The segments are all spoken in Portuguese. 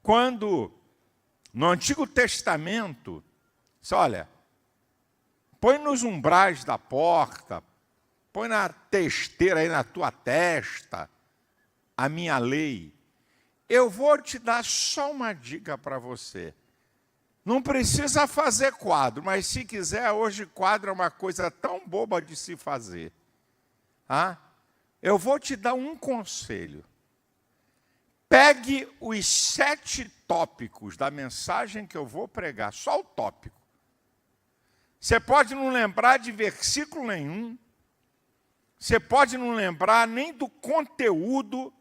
quando no Antigo Testamento, olha, põe nos umbrais da porta, põe na testeira aí na tua testa a minha lei. Eu vou te dar só uma dica para você. Não precisa fazer quadro, mas se quiser, hoje quadro é uma coisa tão boba de se fazer. Eu vou te dar um conselho. Pegue os 7 tópicos da mensagem que eu vou pregar, só o tópico. Você pode não lembrar de versículo nenhum, você pode não lembrar nem do conteúdo,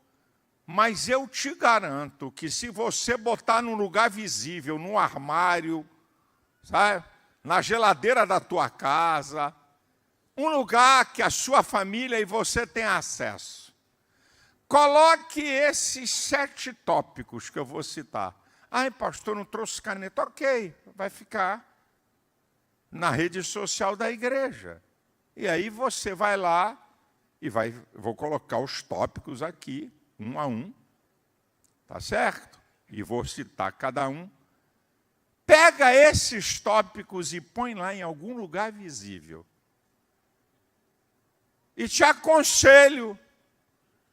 mas eu te garanto que se você botar num lugar visível, num armário, sabe, na geladeira da tua casa, um lugar que a sua família e você têm acesso, coloque esses 7 tópicos que eu vou citar. Ai, pastor, não trouxe caneta. Ok, vai ficar na rede social da igreja. E aí você vai lá e vou colocar os tópicos aqui, um a um, tá certo? E vou citar cada um. Pega esses tópicos e põe lá em algum lugar visível. E te aconselho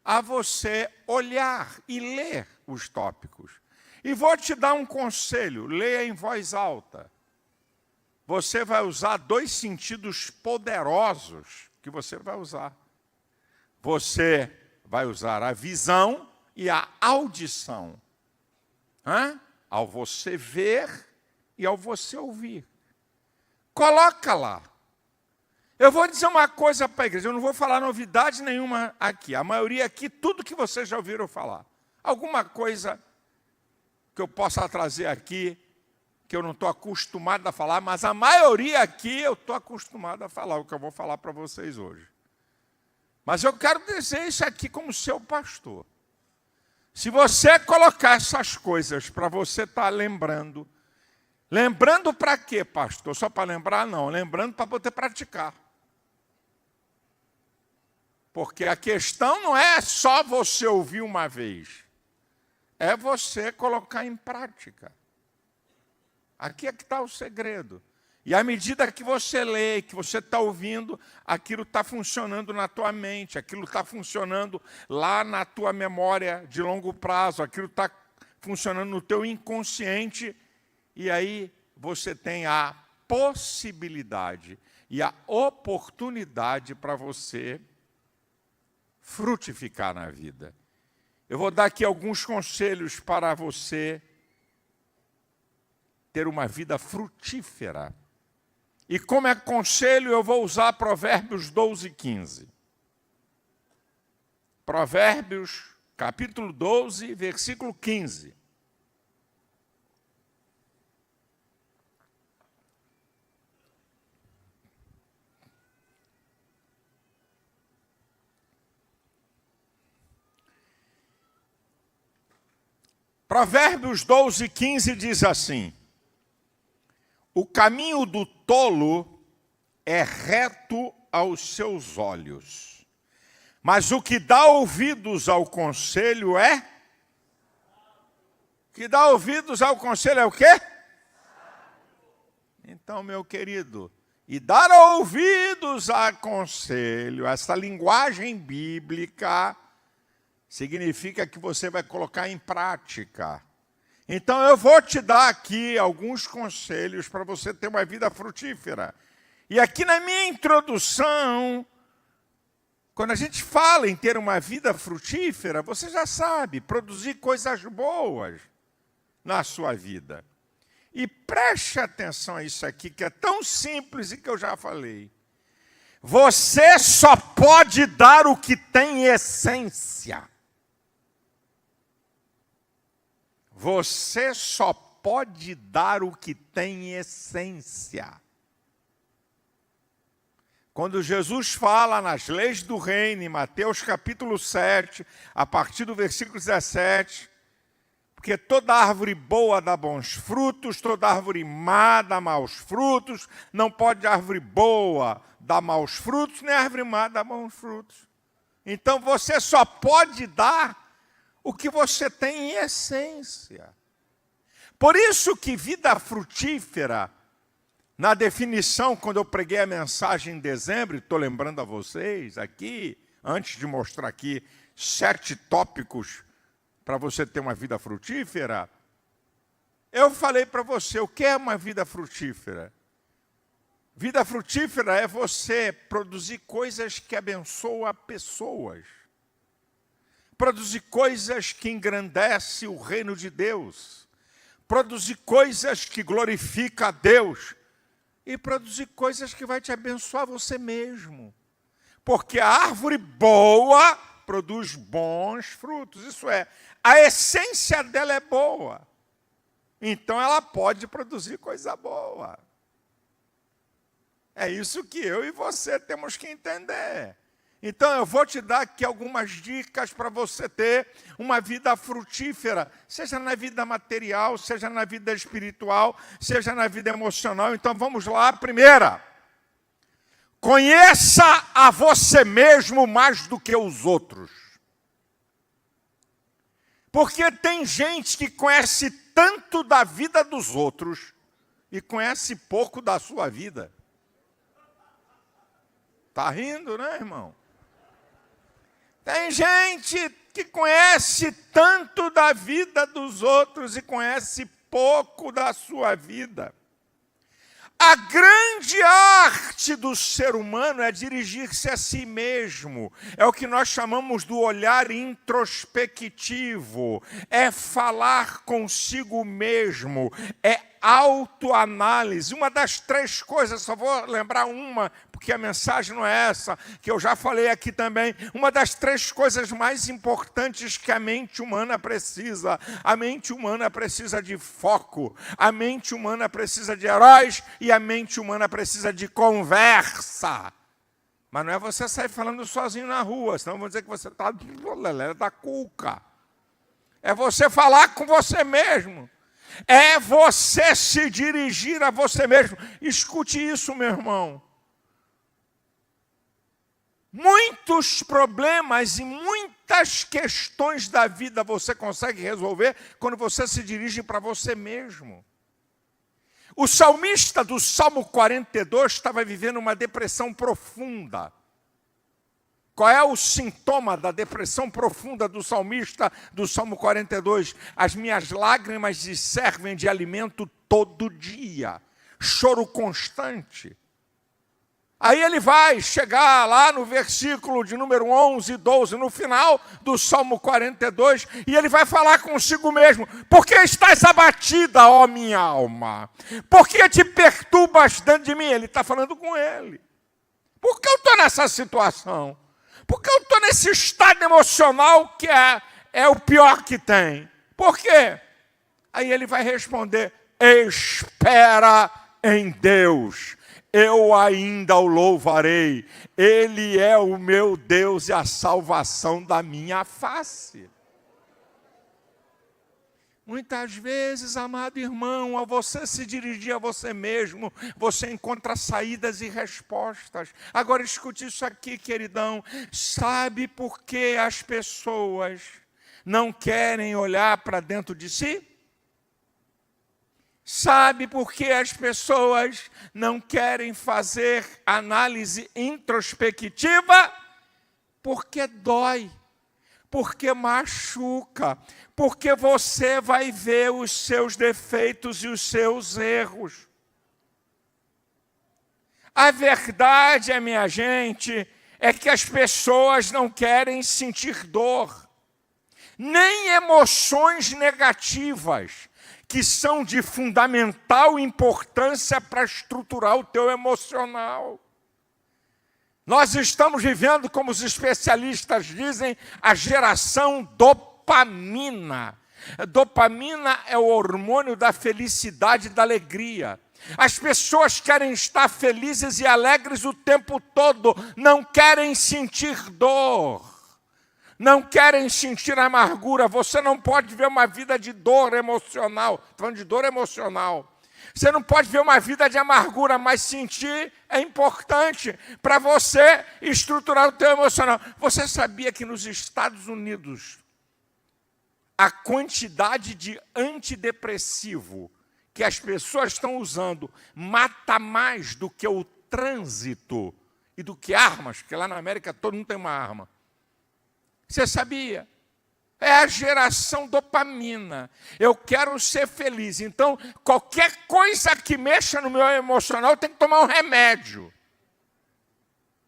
a você olhar e ler os tópicos. E vou te dar um conselho, leia em voz alta. Você vai usar 2 sentidos poderosos que você vai usar. Você vai usar a visão e a audição. Ao você ver e ao você ouvir. Coloca lá. Eu vou dizer uma coisa para a igreja, eu não vou falar novidade nenhuma aqui. A maioria aqui, tudo que vocês já ouviram falar. Alguma coisa que eu possa trazer aqui, que eu não estou acostumado a falar, mas a maioria aqui eu estou acostumado a falar, o que eu vou falar para vocês hoje. Mas eu quero dizer isso aqui como seu pastor. Se você colocar essas coisas para você estar lembrando para quê, pastor? Só para lembrar? Não, lembrando para poder praticar. Porque a questão não é só você ouvir uma vez, é você colocar em prática. Aqui é que está o segredo. E à medida que você lê, que você está ouvindo, aquilo está funcionando na tua mente, aquilo está funcionando lá na tua memória de longo prazo, aquilo está funcionando no teu inconsciente, e aí você tem a possibilidade e a oportunidade para você frutificar na vida. Eu vou dar aqui alguns conselhos para você ter uma vida frutífera. E como é conselho, eu vou usar Provérbios 12, 15. Provérbios, capítulo 12, versículo 15. Provérbios 12, 15 diz assim: o caminho do tolo é reto aos seus olhos, mas o que dá ouvidos ao conselho é... O que dá ouvidos ao conselho é o quê? Então, meu querido, e dar ouvidos a conselho, essa linguagem bíblica, significa que você vai colocar em prática. Então, eu vou te dar aqui alguns conselhos para você ter uma vida frutífera. E aqui na minha introdução, quando a gente fala em ter uma vida frutífera, você já sabe, produzir coisas boas na sua vida. E preste atenção a isso aqui, que é tão simples e que eu já falei. Você só pode dar o que tem essência. Você só pode dar o que tem essência. Quando Jesus fala nas leis do reino, em Mateus capítulo 7, a partir do versículo 17, porque toda árvore boa dá bons frutos, toda árvore má dá maus frutos, não pode árvore boa dar maus frutos, nem árvore má dar bons frutos. Então você só pode dar o que você tem em essência. Por isso que vida frutífera, na definição, quando eu preguei a mensagem em dezembro, estou lembrando a vocês aqui, antes de mostrar aqui 7 tópicos para você ter uma vida frutífera, eu falei para você, o que é uma vida frutífera? Vida frutífera é você produzir coisas que abençoam pessoas. Produzir coisas que engrandecem o reino de Deus. Produzir coisas que glorificam a Deus. E produzir coisas que vai te abençoar você mesmo. Porque a árvore boa produz bons frutos. Isso é, a essência dela é boa. Então ela pode produzir coisa boa. É isso que eu e você temos que entender. Então eu vou te dar aqui algumas dicas para você ter uma vida frutífera, seja na vida material, seja na vida espiritual, seja na vida emocional. Então vamos lá. Primeira, conheça a você mesmo mais do que os outros. Porque tem gente que conhece tanto da vida dos outros e conhece pouco da sua vida. Está rindo, né, irmão? Tem gente que conhece tanto da vida dos outros e conhece pouco da sua vida. A grande arte do ser humano é dirigir-se a si mesmo. É o que nós chamamos do olhar introspectivo. É falar consigo mesmo. É autoanálise. Uma das 3 coisas, só vou lembrar uma, porque a mensagem não é essa, que eu já falei aqui também. Uma das 3 coisas mais importantes que a mente humana precisa. A mente humana precisa de foco. A mente humana precisa de heróis e a mente humana precisa de conversa. Mas não é você sair falando sozinho na rua, senão vão dizer que você está da cuca. É você falar com você mesmo. É você se dirigir a você mesmo. Escute isso, meu irmão. Muitos problemas e muitas questões da vida você consegue resolver quando você se dirige para você mesmo. O salmista do Salmo 42 estava vivendo uma depressão profunda. Qual é o sintoma da depressão profunda do salmista do Salmo 42? As minhas lágrimas se servem de alimento todo dia. Choro constante. Aí ele vai chegar lá no versículo de número 11 e 12, no final do Salmo 42, e ele vai falar consigo mesmo: por que estás abatida, ó minha alma? Por que te perturbas dentro de mim? Ele está falando com ele. Por que eu estou nessa situação? Por que eu estou nesse estado emocional que é o pior que tem? Por quê? Aí ele vai responder: espera em Deus. Eu ainda o louvarei. Ele é o meu Deus e a salvação da minha face. Muitas vezes, amado irmão, ao você se dirigir a você mesmo, você encontra saídas e respostas. Agora escute isso aqui, queridão. Sabe por que as pessoas não querem olhar para dentro de si? Sabe por que as pessoas não querem fazer análise introspectiva? Porque dói, porque machuca, porque você vai ver os seus defeitos e os seus erros. A verdade, minha gente, é que as pessoas não querem sentir dor, nem emoções negativas, que são de fundamental importância para estruturar o teu emocional. Nós estamos vivendo, como os especialistas dizem, a geração dopamina. Dopamina é o hormônio da felicidade e da alegria. As pessoas querem estar felizes e alegres o tempo todo, não querem sentir dor. Não querem sentir amargura. Você não pode ver uma vida de dor emocional. Estou falando de dor emocional. Você não pode ver uma vida de amargura, mas sentir é importante para você estruturar o teu emocional. Você sabia que nos Estados Unidos, a quantidade de antidepressivo que as pessoas estão usando mata mais do que o trânsito e do que armas, porque lá na América todo mundo tem uma arma. Você sabia? É a geração dopamina. Eu quero ser feliz. Então, qualquer coisa que mexa no meu emocional, eu tenho que tomar um remédio.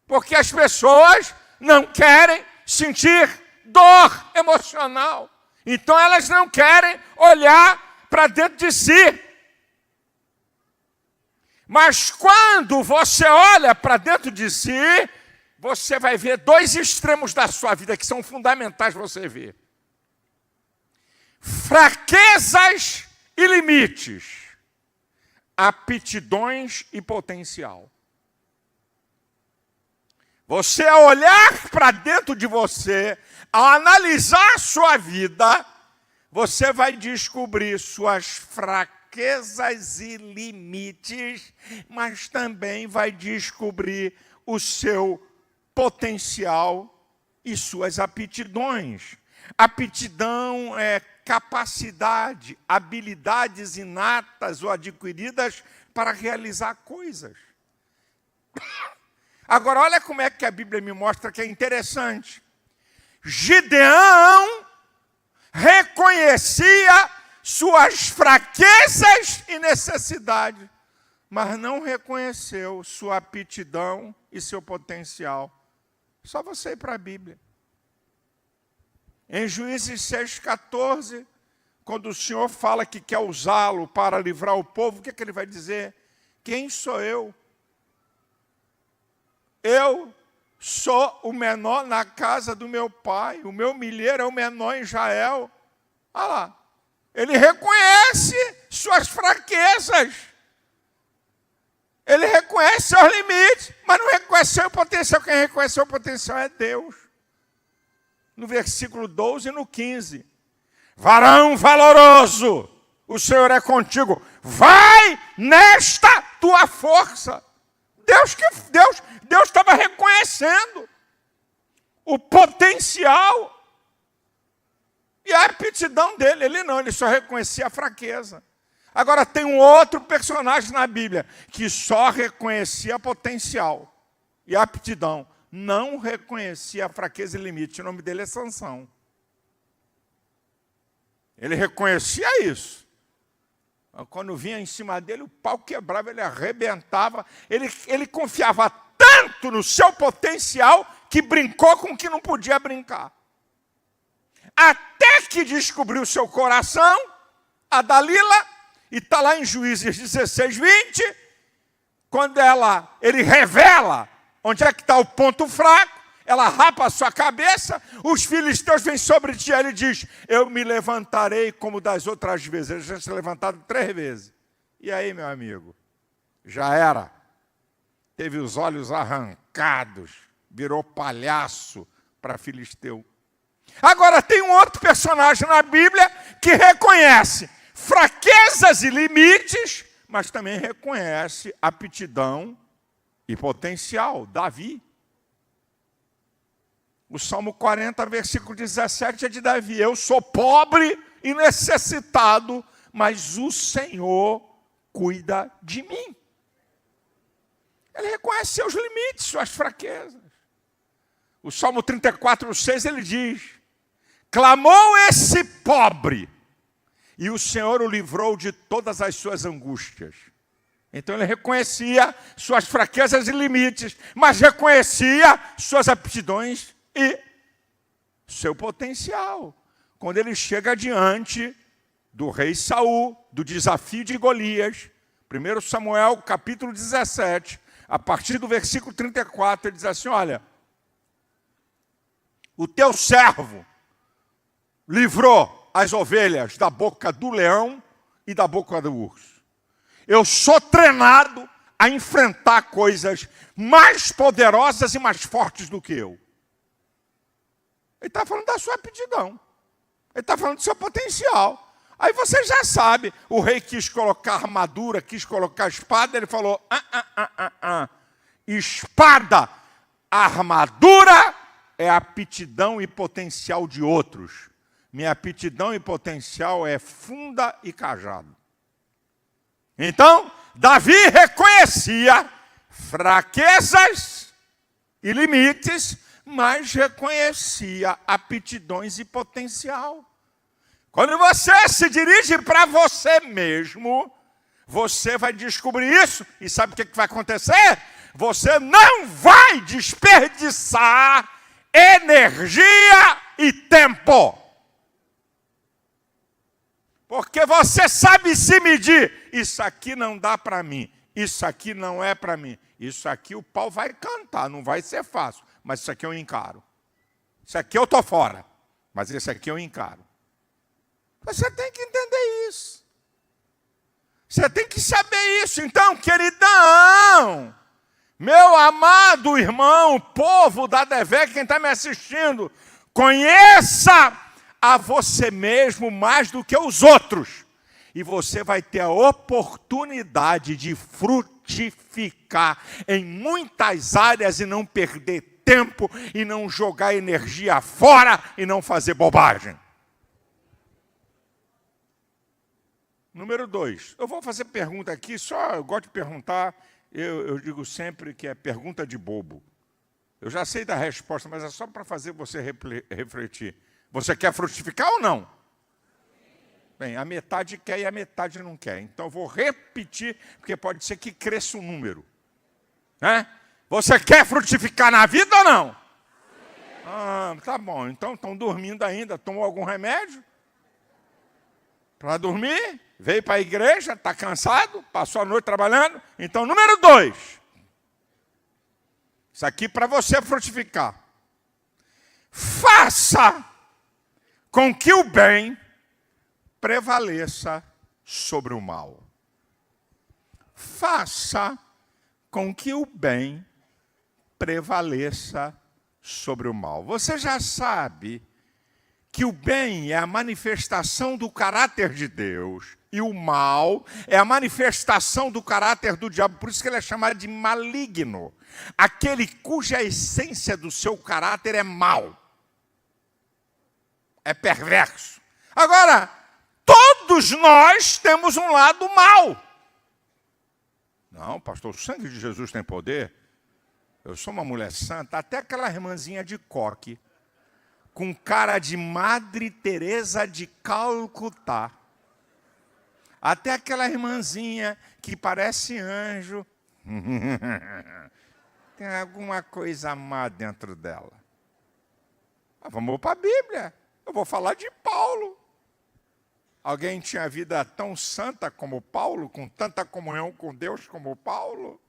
Porque as pessoas não querem sentir dor emocional. Então, elas não querem olhar para dentro de si. Mas quando você olha para dentro de si, você vai ver dois extremos da sua vida que são fundamentais para você ver. Fraquezas e limites, aptidões e potencial. Você, ao olhar para dentro de você, ao analisar a sua vida, você vai descobrir suas fraquezas e limites, mas também vai descobrir o seu potencial e suas aptidões. Aptidão é capacidade, habilidades inatas ou adquiridas para realizar coisas. Agora, olha como é que a Bíblia me mostra que é interessante. Gideão reconhecia suas fraquezas e necessidades, mas não reconheceu sua aptidão e seu potencial. Só você ir para a Bíblia. Em Juízes 6,14, quando o Senhor fala que quer usá-lo para livrar o povo, o que é que ele vai dizer? Quem sou eu? Eu sou o menor na casa do meu pai, o meu milheiro é o menor em Israel. Olha lá, ele reconhece suas fraquezas, ele reconhece seus limites, mas não reconhece seu potencial. Quem reconhece seu potencial é Deus. No versículo 12 e no 15. Varão valoroso, o Senhor é contigo. Vai nesta tua força. Deus estava reconhecendo o potencial e a aptidão dele. Ele só reconhecia a fraqueza. Agora tem um outro personagem na Bíblia que só reconhecia potencial e aptidão. Não reconhecia a fraqueza e limite. O nome dele é Sansão. Ele reconhecia isso. Quando vinha em cima dele, o pau quebrava, ele arrebentava. Ele confiava tanto no seu potencial que brincou com o que não podia brincar. Até que descobriu seu coração, a Dalila, e está lá em Juízes 16, 20, quando ele revela onde é que está o ponto fraco, ela rapa a sua cabeça, os filisteus vêm sobre ti, ele diz, eu me levantarei como das outras vezes. Ele já se levantado 3 vezes. E aí, meu amigo? Já era. Teve os olhos arrancados, virou palhaço para filisteu. Agora, tem um outro personagem na Bíblia que reconhece fraquezas e limites, mas também reconhece aptidão e potencial, Davi. O Salmo 40, versículo 17 é de Davi. Eu sou pobre e necessitado, mas o Senhor cuida de mim. Ele reconhece seus limites, suas fraquezas. O Salmo 34, 6, ele diz, clamou esse pobre, e o Senhor o livrou de todas as suas angústias. Então ele reconhecia suas fraquezas e limites, mas reconhecia suas aptidões e seu potencial. Quando ele chega diante do rei Saul, do desafio de Golias, 1 Samuel, capítulo 17, a partir do versículo 34, ele diz assim, olha, o teu servo livrou as ovelhas da boca do leão e da boca do urso. Eu sou treinado a enfrentar coisas mais poderosas e mais fortes do que eu. Ele está falando da sua aptidão. Ele está falando do seu potencial. Aí você já sabe, o rei quis colocar armadura, quis colocar espada, ele falou, espada, armadura é aptidão e potencial de outros. minha aptidão e potencial é funda e cajado. Então, Davi reconhecia fraquezas e limites, mas reconhecia aptidões e potencial. Quando você se dirige para você mesmo, você vai descobrir isso, e sabe o que vai acontecer? Você não vai desperdiçar energia e tempo. Porque você sabe se medir. Isso aqui não dá para mim. Isso aqui não é para mim. Isso aqui o pau vai cantar, não vai ser fácil. Mas isso aqui eu encaro. Isso aqui eu estou fora. Mas esse aqui eu encaro. Você tem que entender isso. Você tem que saber isso. Então, queridão, meu amado irmão, povo da DV, quem está me assistindo, conheça a você mesmo mais do que os outros. E você vai ter a oportunidade de frutificar em muitas áreas e não perder tempo e não jogar energia fora e não fazer bobagem. Número 2. Eu vou fazer pergunta aqui, eu gosto de perguntar, eu digo sempre que é pergunta de bobo. Eu já sei da resposta, mas é só para fazer você refletir. Você quer frutificar ou não? Bem, a metade quer e a metade não quer. Então eu vou repetir, porque pode ser que cresça o número. Né? Você quer frutificar na vida ou não? Ah, tá bom. Então estão dormindo ainda. Tomou algum remédio? Para dormir? Veio para a igreja? Está cansado? Passou a noite trabalhando? Então, número 2. Isso aqui para você frutificar. Faça com que o bem prevaleça sobre o mal. Faça com que o bem prevaleça sobre o mal. Você já sabe que o bem é a manifestação do caráter de Deus e o mal é a manifestação do caráter do diabo. Por isso que ele é chamado de maligno. Aquele cuja essência do seu caráter é mau. É perverso. Agora, todos nós temos um lado mau. Não, pastor, o sangue de Jesus tem poder. Eu sou uma mulher santa, até aquela irmãzinha de coque, com cara de Madre Teresa de Calcutá. Até aquela irmãzinha que parece anjo. Tem alguma coisa má dentro dela. Mas vamos para a Bíblia. Eu vou falar de Paulo. Alguém tinha vida tão santa como Paulo, com tanta comunhão com Deus como Paulo?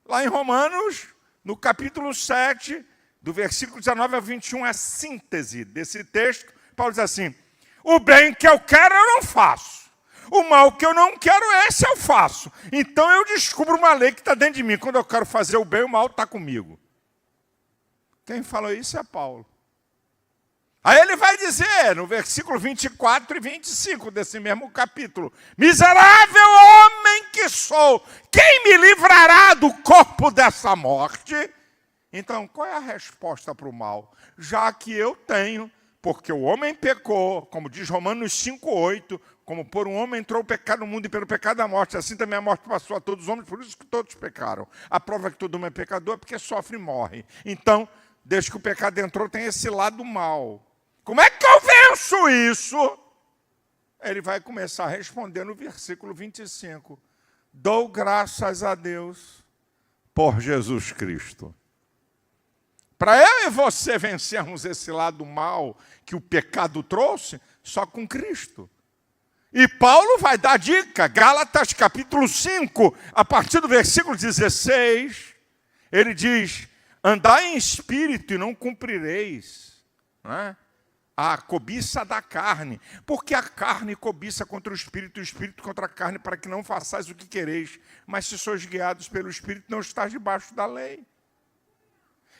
Lá em Romanos, no capítulo 7, do versículo 19 a 21, a síntese desse texto, Paulo diz assim: o bem que eu quero eu não faço, o mal que eu não quero, esse eu faço. Então eu descubro uma lei que está dentro de mim. Quando eu quero fazer o bem, o mal está comigo. Quem falou isso é Paulo. Aí ele vai dizer, no versículo 24 e 25 desse mesmo capítulo: miserável homem que sou, quem me livrará do corpo dessa morte? Então, qual é a resposta para o mal? Já que eu tenho, porque o homem pecou, como diz Romanos 5,8, como por um homem entrou o pecado no mundo e pelo pecado a morte, assim também a morte passou a todos os homens, por isso que todos pecaram. A prova que todo homem é pecador é porque sofre e morre. Então, desde que o pecado entrou, tem esse lado mal. Como é que eu venço isso? Ele vai começar a responder no versículo 25. Dou graças a Deus por Jesus Cristo. Para eu e você vencermos esse lado mal que o pecado trouxe, só com Cristo. E Paulo vai dar dica, Gálatas capítulo 5, a partir do versículo 16, ele diz: andai em espírito e não cumprireis, não é? A cobiça da carne, porque a carne cobiça contra o espírito, e o espírito contra a carne, para que não façais o que quereis, mas se sois guiados pelo espírito, não estáis debaixo da lei.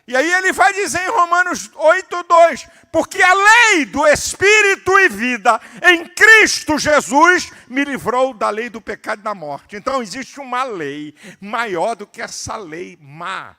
E aí ele vai dizer em Romanos 8,2, porque a lei do Espírito e vida em Cristo Jesus me livrou da lei do pecado e da morte. Então existe uma lei maior do que essa lei má.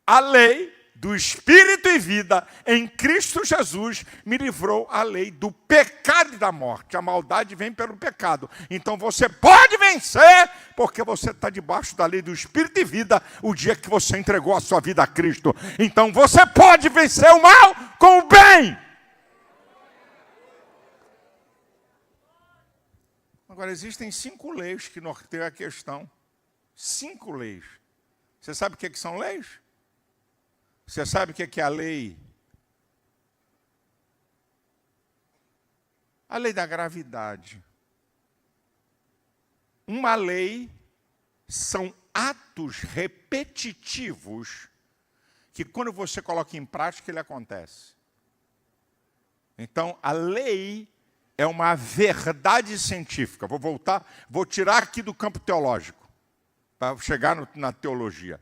A lei do Espírito e vida em Cristo Jesus me livrou a lei do pecado e da morte. A maldade vem pelo pecado. Então você pode vencer, porque você está debaixo da lei do Espírito e vida o dia que você entregou a sua vida a Cristo. Então você pode vencer o mal com o bem. Agora, existem 5 leis que norteiam a questão. 5 leis. Você sabe o que são leis? Você sabe o que é a lei? A lei da gravidade. Uma lei são atos repetitivos que quando você coloca em prática, ele acontece. Então, a lei é uma verdade científica. Vou tirar aqui do campo teológico, para chegar na teologia.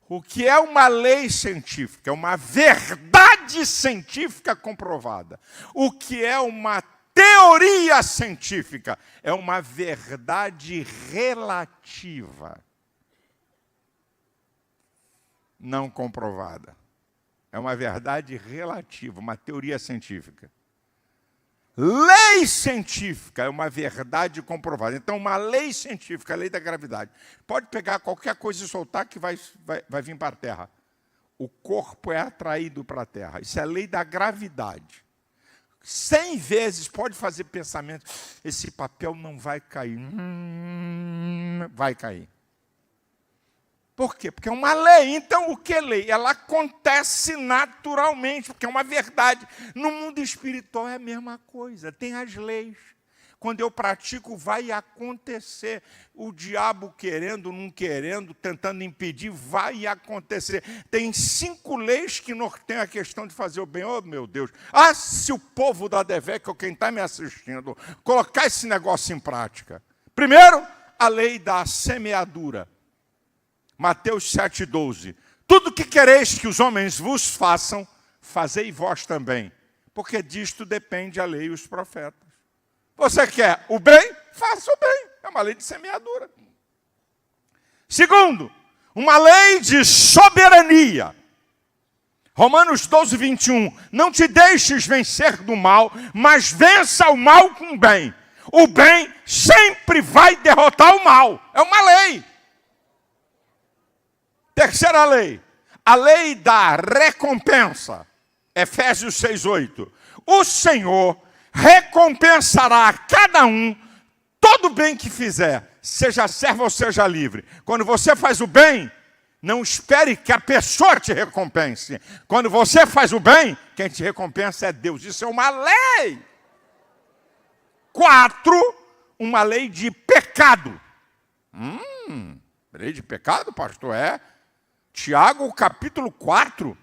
O que é uma lei científica? É uma verdade científica comprovada. O que é uma teoria científica? É uma verdade relativa, não comprovada. É uma verdade relativa, uma teoria científica. Lei científica é uma verdade comprovada. Então, uma lei científica, a lei da gravidade. Pode pegar qualquer coisa e soltar que vai vir para a Terra. O corpo é atraído para a Terra. Isso é a lei da gravidade. 100 vezes pode fazer pensamento, esse papel não vai cair. Vai cair. Por quê? Porque é uma lei. Então, o que é lei? Ela acontece naturalmente, porque é uma verdade. No mundo espiritual é a mesma coisa. Tem as leis. Quando eu pratico, vai acontecer. O diabo querendo, não querendo, tentando impedir, vai acontecer. Tem 5 leis que norteiam a questão de fazer o bem. Oh, meu Deus. Ah, se o povo da Devec, ou quem está me assistindo, colocar esse negócio em prática. Primeiro, a lei da semeadura. Mateus 7,12. Tudo que quereis que os homens vos façam, fazei vós também, porque disto depende a lei e os profetas. Você quer o bem? Faça o bem. É uma lei de semeadura. Segundo, uma lei de soberania. Romanos 12:21. Não te deixes vencer do mal, mas vença o mal com o bem. O bem sempre vai derrotar o mal. É uma lei. Terceira lei, a lei da recompensa. Efésios 6:8. O Senhor recompensará a cada um todo o bem que fizer, seja servo ou seja livre. Quando você faz o bem, não espere que a pessoa te recompense. Quando você faz o bem, quem te recompensa é Deus. Isso é uma lei. 4, uma lei de pecado. Lei de pecado, pastor? É. Tiago, capítulo 4,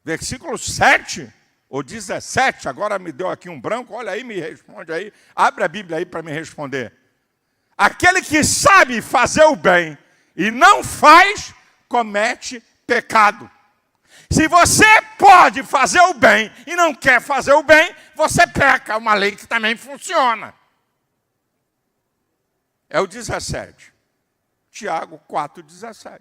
versículo 7 ou 17. Agora me deu aqui um branco. Olha aí, me responde aí. Abre a Bíblia aí para me responder. Aquele que sabe fazer o bem e não faz, comete pecado. Se você pode fazer o bem e não quer fazer o bem, você peca. É uma lei que também funciona. É o 17. Tiago 4,17.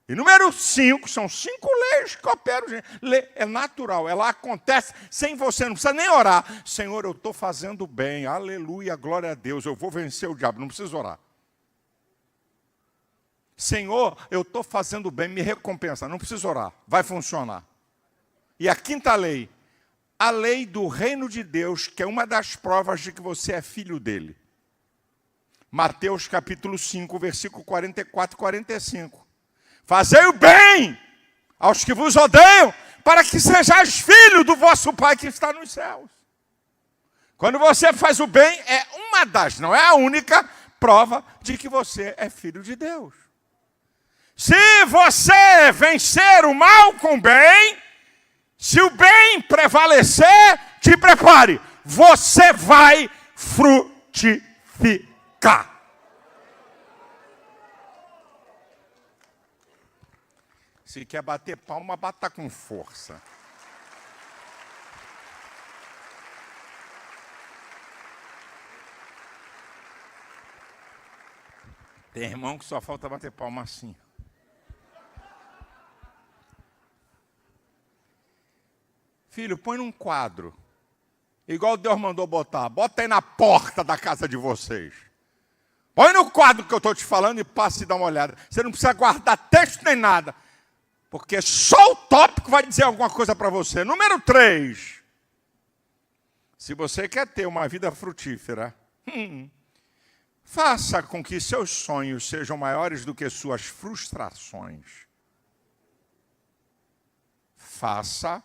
E número 5, são 5 leis que operam. Lei é natural, ela acontece sem você, não precisa nem orar. Senhor, eu estou fazendo bem, aleluia, glória a Deus, eu vou vencer o diabo, não precisa orar. Senhor, eu estou fazendo bem, me recompensa, não precisa orar, vai funcionar. E a 5ª lei, a lei do reino de Deus, que é uma das provas de que você é filho dele. Mateus capítulo 5, versículo 44 e 45. Fazei o bem aos que vos odeiam, para que sejais filho do vosso Pai que está nos céus. Quando você faz o bem, é uma das, não é a única prova de que você é filho de Deus. Se você vencer o mal com o bem, se o bem prevalecer, te prepare, você vai frutificar. Se quer bater palma, bata com força. Tem irmão que só falta bater palma assim. Filho, põe num quadro. Igual Deus mandou botar. Bota aí na porta da casa de vocês. Põe no quadro que eu estou te falando e passe e dá uma olhada. Você não precisa guardar texto nem nada. Porque só o tópico vai dizer alguma coisa para você. Número 3. Se você quer ter uma vida frutífera, faça com que seus sonhos sejam maiores do que suas frustrações. Faça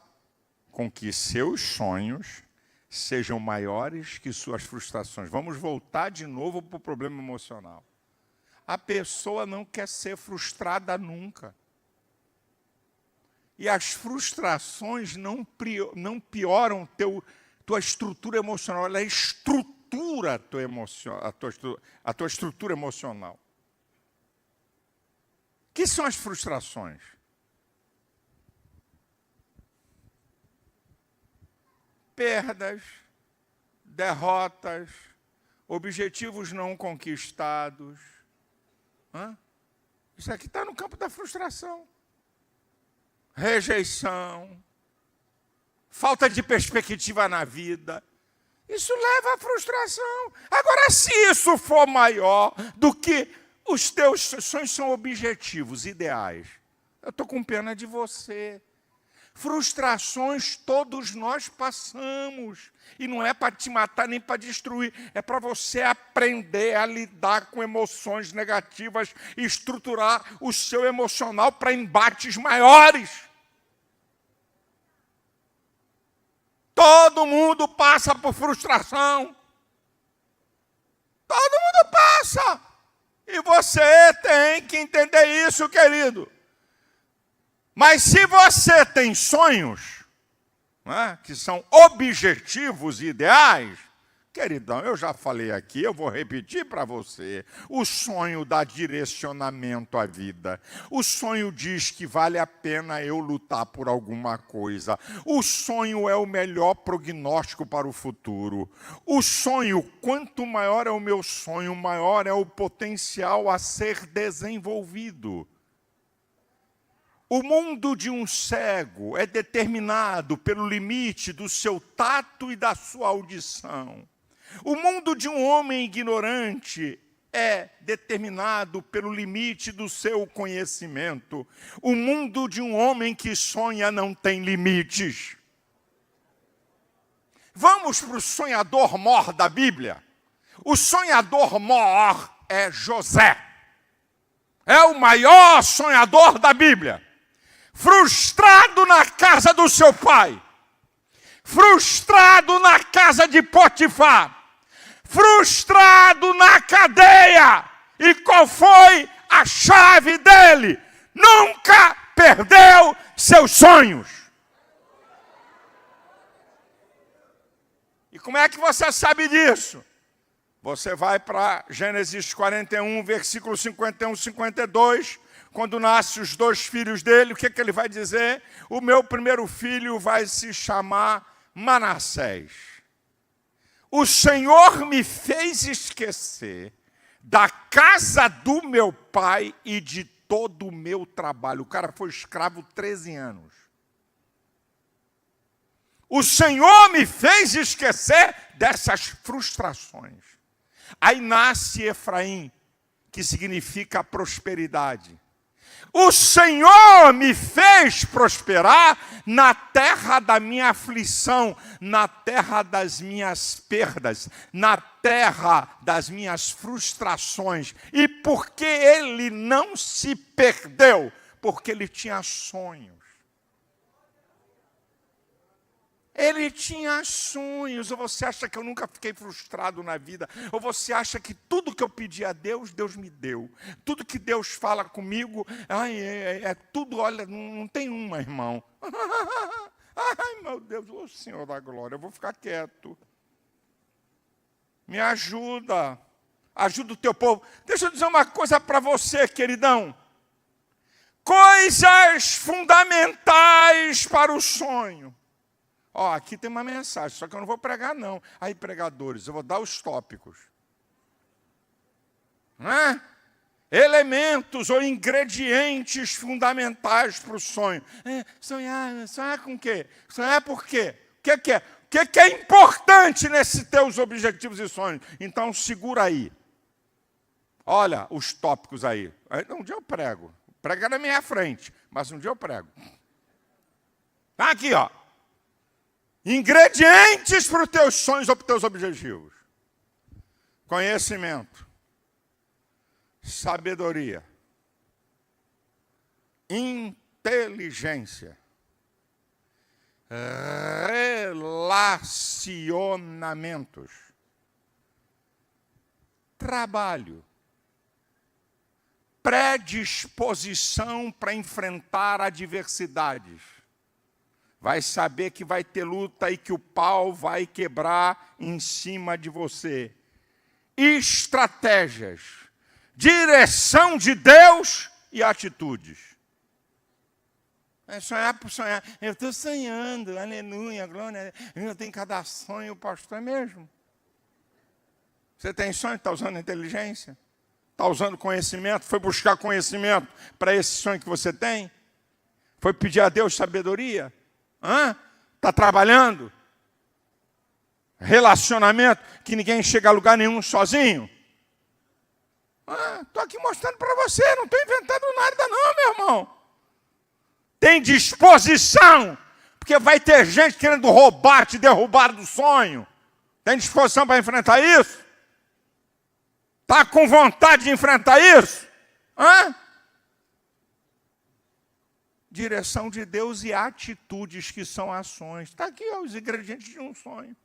com que seus sonhos sejam maiores que suas frustrações. Vamos voltar de novo para o problema emocional. A pessoa não quer ser frustrada nunca. E as frustrações não pioram tua estrutura emocional, ela estrutura a tua estrutura emocional. O que são as frustrações? Perdas, derrotas, objetivos não conquistados. Isso aqui está no campo da frustração. Rejeição, falta de perspectiva na vida. Isso leva à frustração. Agora, se isso for maior do que os teus sonhos são objetivos, ideais, eu estou com pena de você. Frustrações todos nós passamos. E não é para te matar nem para destruir. É para você aprender a lidar com emoções negativas e estruturar o seu emocional para embates maiores. Todo mundo passa por frustração. Todo mundo passa. E você tem que entender isso, querido. Mas se você tem sonhos, que são objetivos e ideais, queridão, eu já falei aqui, eu vou repetir para você. O sonho dá direcionamento à vida. O sonho diz que vale a pena eu lutar por alguma coisa. O sonho é o melhor prognóstico para o futuro. O sonho, quanto maior é o meu sonho, maior é o potencial a ser desenvolvido. O mundo de um cego é determinado pelo limite do seu tato e da sua audição. O mundo de um homem ignorante é determinado pelo limite do seu conhecimento. O mundo de um homem que sonha não tem limites. Vamos para o sonhador mor da Bíblia. O sonhador mor é José. É o maior sonhador da Bíblia. Frustrado na casa do seu pai, frustrado na casa de Potifar, frustrado na cadeia. E qual foi a chave dele? Nunca perdeu seus sonhos. E como é que você sabe disso? Você vai para Gênesis 41, versículo 51, 52, quando nascem os 2 filhos dele, o que ele vai dizer? O meu primeiro filho vai se chamar Manassés. O Senhor me fez esquecer da casa do meu pai e de todo o meu trabalho. O cara foi escravo 13 anos. O Senhor me fez esquecer dessas frustrações. Aí nasce Efraim, que significa prosperidade. O Senhor me fez prosperar na terra da minha aflição, na terra das minhas perdas, na terra das minhas frustrações. E por que ele não se perdeu? Porque ele tinha sonhos. Ele tinha sonhos. Ou você acha que eu nunca fiquei frustrado na vida? Ou você acha que tudo que eu pedi a Deus, Deus me deu? Tudo que Deus fala comigo, é tudo, olha, não tem uma, irmão. Ai, meu Deus, ô Senhor da glória, eu vou ficar quieto. Me ajuda. Ajuda o teu povo. Deixa eu dizer uma coisa para você, queridão. Coisas fundamentais para o sonho. Aqui tem uma mensagem, só que eu não vou pregar, não. Aí, pregadores, eu vou dar os tópicos. elementos ou ingredientes fundamentais para o sonho. Sonhar com o quê? Sonhar por quê? O que é? O que é importante nesses teus objetivos e sonhos? Então, segura aí. Olha os tópicos aí. Um dia eu prego. Prega na minha frente, mas um dia eu prego. Tá aqui, ó. Ingredientes para os teus sonhos ou para os teus objetivos. Conhecimento. Sabedoria. Inteligência. Relacionamentos. Trabalho. Predisposição para enfrentar adversidades. Vai saber que vai ter luta e que o pau vai quebrar em cima de você. Estratégias. Direção de Deus e atitudes. Sonhar por sonhar. Eu estou sonhando, aleluia, glória. Eu tenho cada sonho, pastor, é mesmo? Você tem sonho? Está usando inteligência? Está usando conhecimento? Foi buscar conhecimento para esse sonho que você tem? Foi pedir a Deus sabedoria? Está trabalhando? Relacionamento que ninguém chega a lugar nenhum sozinho? Estou aqui mostrando para você, não estou inventando nada não, meu irmão. Tem disposição, porque vai ter gente querendo roubar, te derrubar do sonho. Tem disposição para enfrentar isso? Está com vontade de enfrentar isso? Direção de Deus e atitudes, que são ações. Está aqui, ó, os ingredientes de um sonho.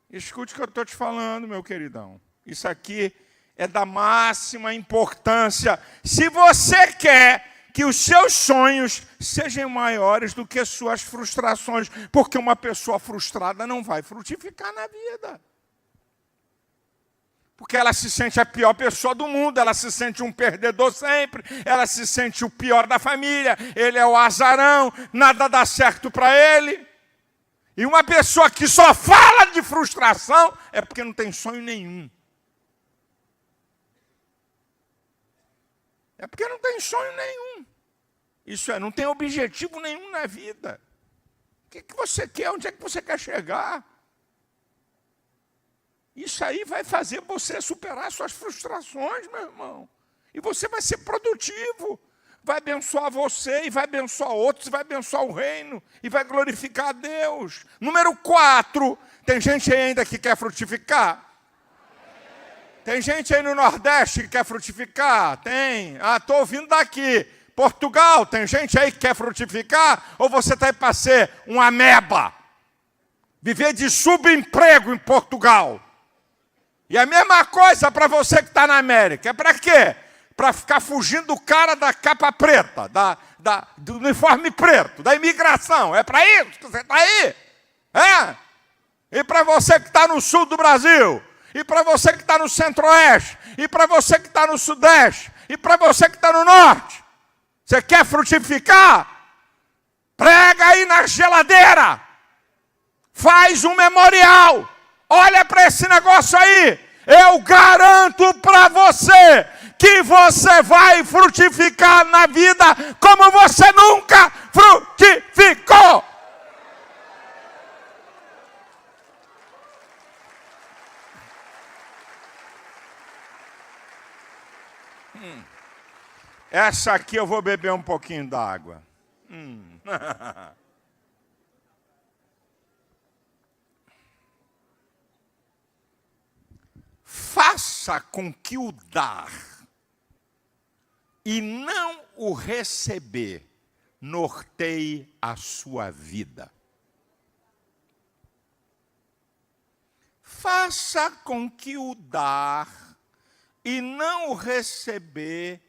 Escute o que eu estou te falando, meu queridão. Isso aqui é da máxima importância. Se você quer que os seus sonhos sejam maiores do que suas frustrações, porque uma pessoa frustrada não vai frutificar na vida. Porque ela se sente a pior pessoa do mundo, ela se sente um perdedor sempre, ela se sente o pior da família, ele é o azarão, nada dá certo para ele. E uma pessoa que só fala de frustração é porque não tem sonho nenhum. É porque não tem sonho nenhum. Isso é, não tem objetivo nenhum na vida. O que você quer? Onde é que você quer chegar? Isso aí vai fazer você superar suas frustrações, meu irmão. E você vai ser produtivo. Vai abençoar você, e vai abençoar outros, e vai abençoar o reino, e vai glorificar a Deus. Número 4, tem gente aí ainda que quer frutificar? Tem gente aí no Nordeste que quer frutificar? Tem. Estou ouvindo daqui. Portugal, tem gente aí que quer frutificar? Ou você está aí para ser um ameba? Viver de subemprego em Portugal. E a mesma coisa para você que está na América. É para quê? Para ficar fugindo do cara da capa preta, do uniforme preto, da imigração. É para isso que você está aí? E para você que está no sul do Brasil, e para você que está no centro-oeste, e para você que está no sudeste, e para você que está no norte. Você quer frutificar? Prega aí na geladeira. Faz um memorial. Olha para esse negócio aí. Eu garanto para você que você vai frutificar na vida como você nunca frutificou. Essa aqui eu vou beber um pouquinho d'água. Faça com que o dar e não o receber norteie a sua vida. Faça com que o dar e não o receber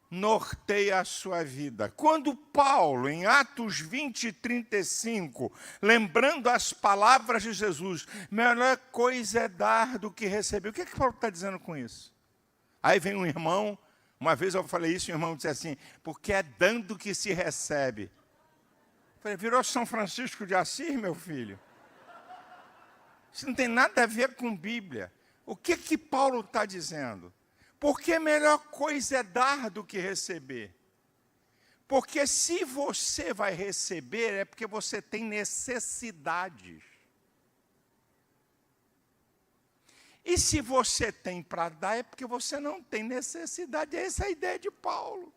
norteie a sua vida. Quando Paulo, em Atos 20:35, lembrando as palavras de Jesus, melhor coisa é dar do que receber. O que Paulo está dizendo com isso? Aí vem um irmão, uma vez eu falei isso, e o irmão disse assim, porque é dando que se recebe. Eu falei, virou São Francisco de Assis, meu filho? Isso não tem nada a ver com Bíblia. O que Paulo está dizendo? Porque a melhor coisa é dar do que receber. Porque se você vai receber, é porque você tem necessidades. E se você tem para dar, é porque você não tem necessidade. Essa é a ideia de Paulo.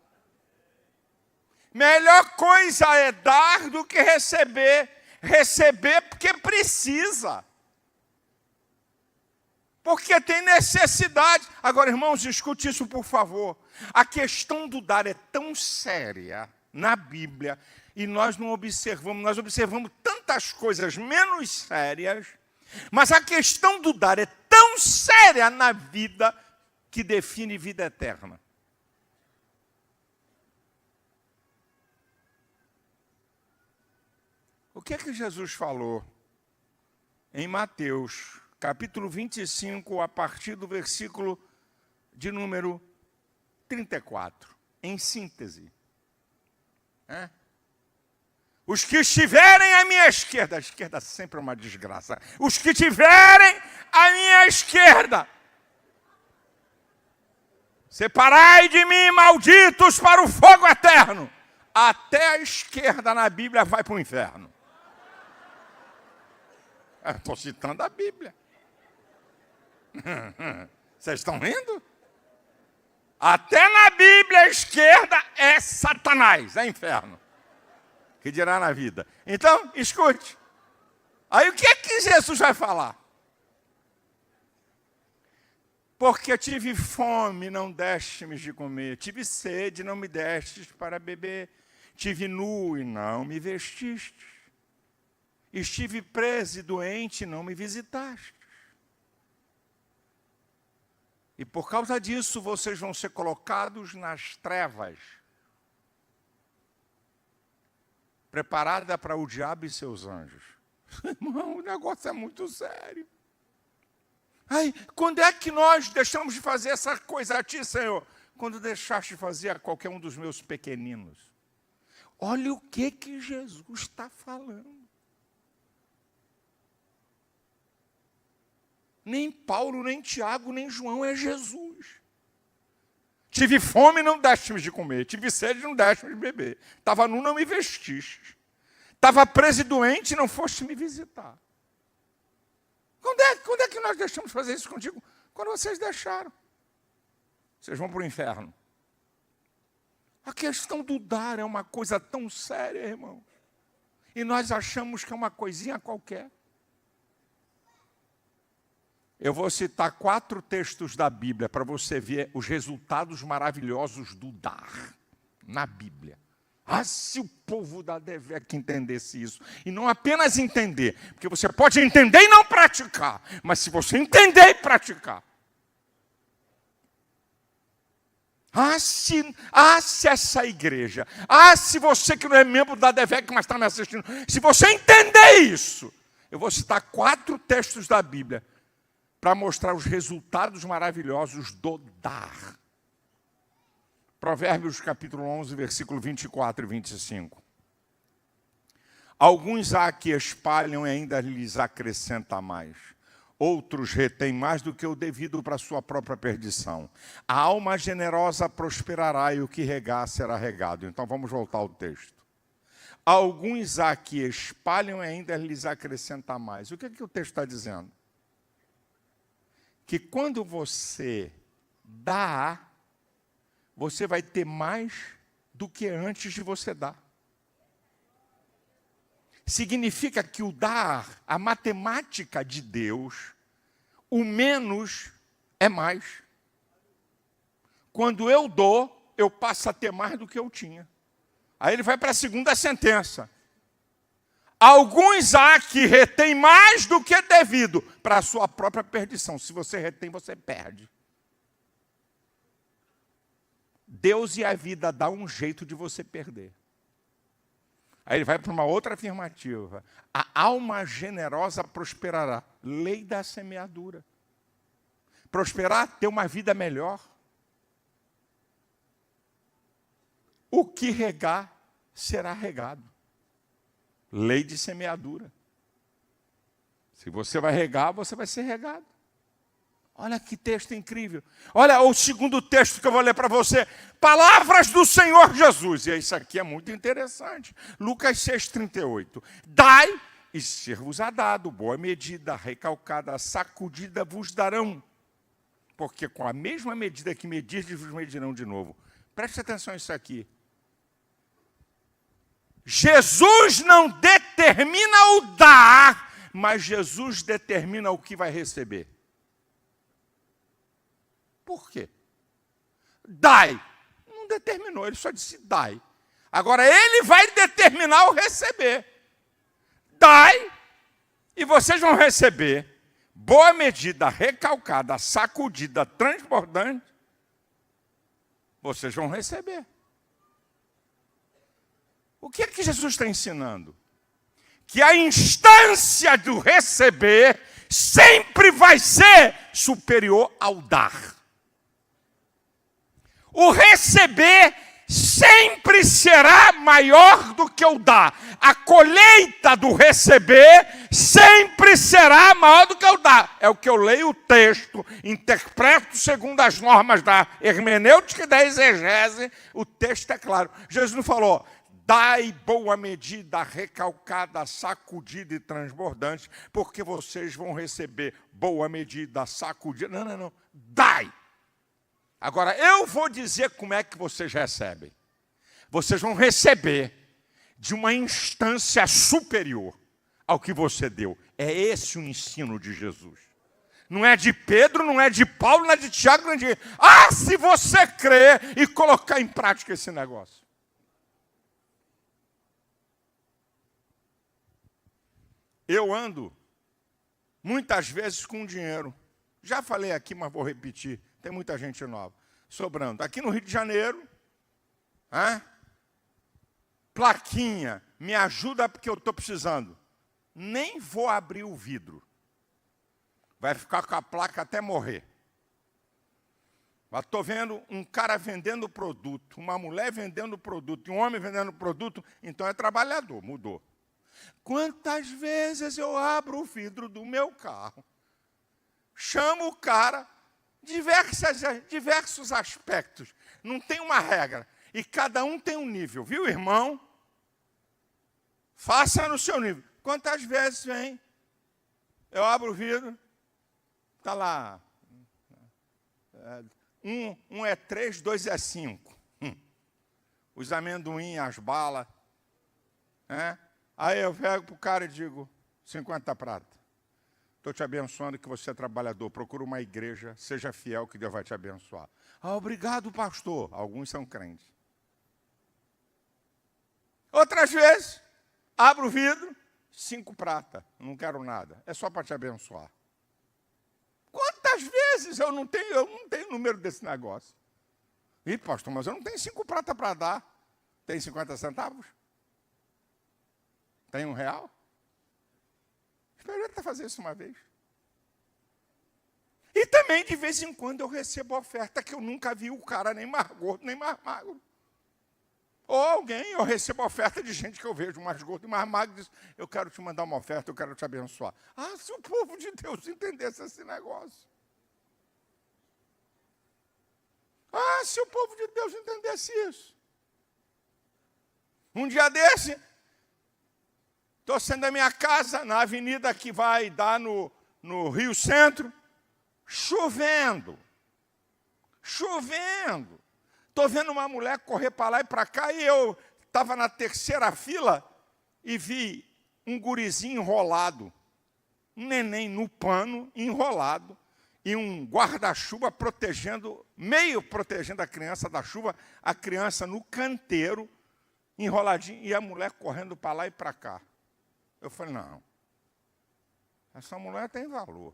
Melhor coisa é dar do que receber. Receber porque precisa. Porque tem necessidade. Agora, irmãos, escute isso, por favor. A questão do dar é tão séria na Bíblia, e nós observamos tantas coisas menos sérias, mas a questão do dar é tão séria na vida que define vida eterna. O que é que Jesus falou em Mateus, capítulo 25, a partir do versículo de número 34, em síntese? Os que estiverem à minha esquerda, a esquerda sempre é uma desgraça, os que estiverem à minha esquerda, separai de mim, malditos, para o fogo eterno. Até a esquerda na Bíblia vai para o inferno. Estou citando a Bíblia. Vocês estão rindo? Até na Bíblia a esquerda é Satanás, é inferno. Que dirá na vida. Então, escute. Aí o que é que Jesus vai falar? Porque tive fome, não deste-me de comer. Tive sede, não me destes para beber. Tive nu e não me vestistes. Estive preso e doente, não me visitaste. E por causa disso, vocês vão ser colocados nas trevas, preparada para o diabo e seus anjos. Irmão, o negócio é muito sério. Ai, quando é que nós deixamos de fazer essa coisa a ti, Senhor? Quando deixaste de fazer a qualquer um dos meus pequeninos. Olha o que Jesus está falando. Nem Paulo, nem Tiago, nem João, é Jesus. Tive fome, não deste-me de comer. Tive sede, não deste-me de beber. Estava nu, não me vestiste. Estava preso e doente, não foste me visitar. Quando é que nós deixamos de fazer isso contigo? Quando vocês deixaram. Vocês vão para o inferno. A questão do dar é uma coisa tão séria, irmão. E nós achamos que é uma coisinha qualquer. Eu vou citar 4 textos da Bíblia para você ver os resultados maravilhosos do dar na Bíblia. Ah, se o povo da Devec entendesse isso. E não apenas entender, porque você pode entender e não praticar. Mas se você entender e praticar. Se essa igreja, se você que não é membro da Devec, mas está me assistindo, se você entender isso, eu vou citar 4 textos da Bíblia para mostrar os resultados maravilhosos do dar. Provérbios capítulo 11, versículo 24 e 25. Alguns há que espalham e ainda lhes acrescenta mais. Outros retêm mais do que o devido para a sua própria perdição. A alma generosa prosperará e o que regar será regado. Então vamos voltar ao texto. Alguns há que espalham e ainda lhes acrescenta mais. O que o texto está dizendo? Que quando você dá, você vai ter mais do que antes de você dar. Significa que o dar, a matemática de Deus, o menos é mais. Quando eu dou, eu passo a ter mais do que eu tinha. Aí ele vai para a segunda sentença. Alguns há que retêm mais do que devido para a sua própria perdição. Se você retém, você perde. Deus e a vida dá um jeito de você perder. Aí ele vai para uma outra afirmativa. A alma generosa prosperará. Lei da semeadura. Prosperar, ter uma vida melhor. O que regar será regado. Lei de semeadura. Se você vai regar, você vai ser regado. Olha que texto incrível. Olha o segundo texto que eu vou ler para você. Palavras do Senhor Jesus. E isso aqui é muito interessante. Lucas 6,38. Dai e ser-vos-á dado. Boa medida, recalcada, sacudida vos darão. Porque com a mesma medida que medirdes, vos medirão de novo. Preste atenção nisso aqui. Jesus não determina o dar, mas Jesus determina o que vai receber. Por quê? Dai. Não determinou, ele só disse dai. Agora ele vai determinar o receber. Dai e vocês vão receber boa medida, recalcada, sacudida, transbordante. Vocês vão receber. O que é que Jesus está ensinando? Que a instância do receber sempre vai ser superior ao dar. O receber sempre será maior do que o dar. A colheita do receber sempre será maior do que o dar. É o que eu leio o texto, interpreto segundo as normas da hermenêutica e da exegese. O texto é claro. Jesus não falou: dai boa medida, recalcada, sacudida e transbordante, porque vocês vão receber boa medida, sacudida. Não, não, não. Dai. Agora, eu vou dizer como é que vocês recebem. Vocês vão receber de uma instância superior ao que você deu. É esse o ensino de Jesus. Não é de Pedro, não é de Paulo, não é de Tiago, não é de... se você crer e colocar em prática esse negócio. Eu ando muitas vezes com dinheiro. Já falei aqui, mas vou repetir. Tem muita gente nova sobrando. Aqui no Rio de Janeiro, plaquinha, me ajuda porque eu estou precisando. Nem vou abrir o vidro. Vai ficar com a placa até morrer. Mas estou vendo um cara vendendo produto, uma mulher vendendo produto, um homem vendendo produto, então é trabalhador, mudou. Quantas vezes eu abro o vidro do meu carro, chamo o cara, diversos aspectos, não tem uma regra, e cada um tem um nível, viu, irmão? Faça no seu nível. Quantas vezes vem, eu abro o vidro, está lá, um é 3, 2 é 5, os amendoim, as balas, Aí eu pego para o cara e digo, 50 prata. Estou te abençoando que você é trabalhador. Procura uma igreja, seja fiel que Deus vai te abençoar. Obrigado, pastor. Alguns são crentes. Outras vezes, abro o vidro, 5 prata. Não quero nada. É só para te abençoar. Quantas vezes eu não tenho número desse negócio? Ih, pastor, mas eu não tenho 5 prata para dar. Tem 50 centavos? Tem R$1? Experimenta fazer isso uma vez. E também, de vez em quando, eu recebo oferta que eu nunca vi o cara nem mais gordo, nem mais magro. Ou alguém, eu recebo oferta de gente que eu vejo mais gordo e mais magro, diz, eu quero te mandar uma oferta, eu quero te abençoar. Se o povo de Deus entendesse esse negócio. Se o povo de Deus entendesse isso. Um dia desse... Estou saindo da minha casa, na avenida que vai dar no Rio Centro, chovendo. Estou vendo uma mulher correr para lá e para cá, e eu estava na terceira fila e vi um gurizinho enrolado, um neném no pano, enrolado, e um guarda-chuva meio protegendo a criança da chuva, a criança no canteiro, enroladinho, e a mulher correndo para lá e para cá. Eu falei, não, essa mulher tem valor.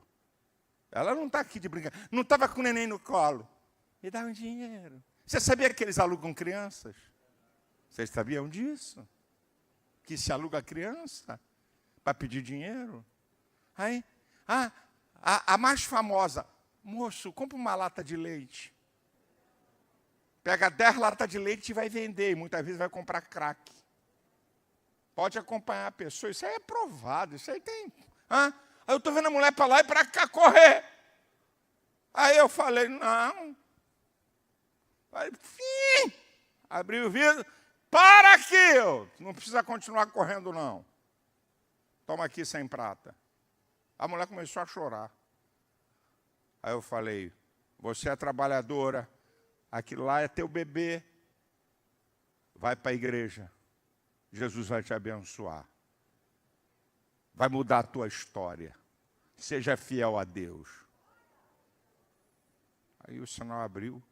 Ela não está aqui de brincadeira. Não estava com o neném no colo. Me dá um dinheiro. Você sabia que eles alugam crianças? Vocês sabiam disso? Que se aluga criança para pedir dinheiro? Aí, a mais famosa, moço, compra uma lata de leite. Pega 10 latas de leite e vai vender. E muitas vezes vai comprar crack. Pode acompanhar a pessoa. Isso aí é provado. Isso aí tem... Aí eu estou vendo a mulher para lá e para cá correr. Aí eu falei, não. Falei, fim. Abri o vidro. Para aqui! Não precisa continuar correndo, não. Toma aqui 100 prata. A mulher começou a chorar. Aí eu falei, você é trabalhadora, aquilo lá é teu bebê. Vai para a igreja. Jesus vai te abençoar. Vai mudar a tua história. Seja fiel a Deus. Aí o sinal abriu.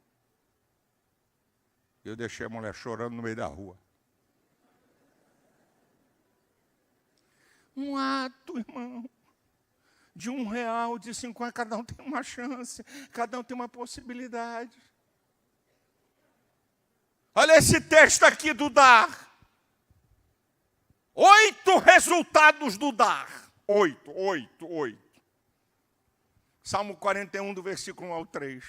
Eu deixei a mulher chorando no meio da rua. Um ato, irmão, de R$1, de 50, cada um tem uma chance, cada um tem uma possibilidade. Olha esse texto aqui do dar. 8 resultados do dar. 8. Salmo 41, do versículo 1 ao 3.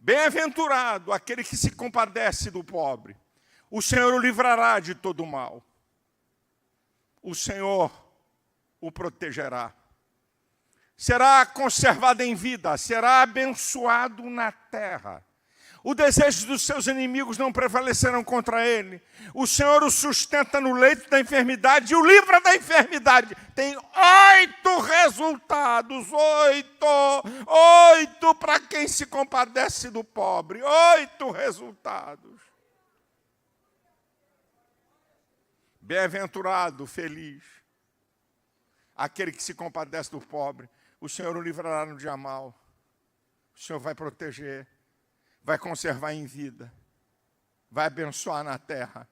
Bem-aventurado aquele que se compadece do pobre. O Senhor o livrará de todo mal. O Senhor o protegerá. Será conservado em vida, será abençoado na terra. O desejo dos seus inimigos não prevalecerão contra ele. O Senhor o sustenta no leito da enfermidade e o livra da enfermidade. Tem 8 resultados. 8 para quem se compadece do pobre. 8 resultados. Bem-aventurado, feliz, aquele que se compadece do pobre. O Senhor o livrará no dia mau. O Senhor vai proteger. Vai conservar em vida, vai abençoar na terra,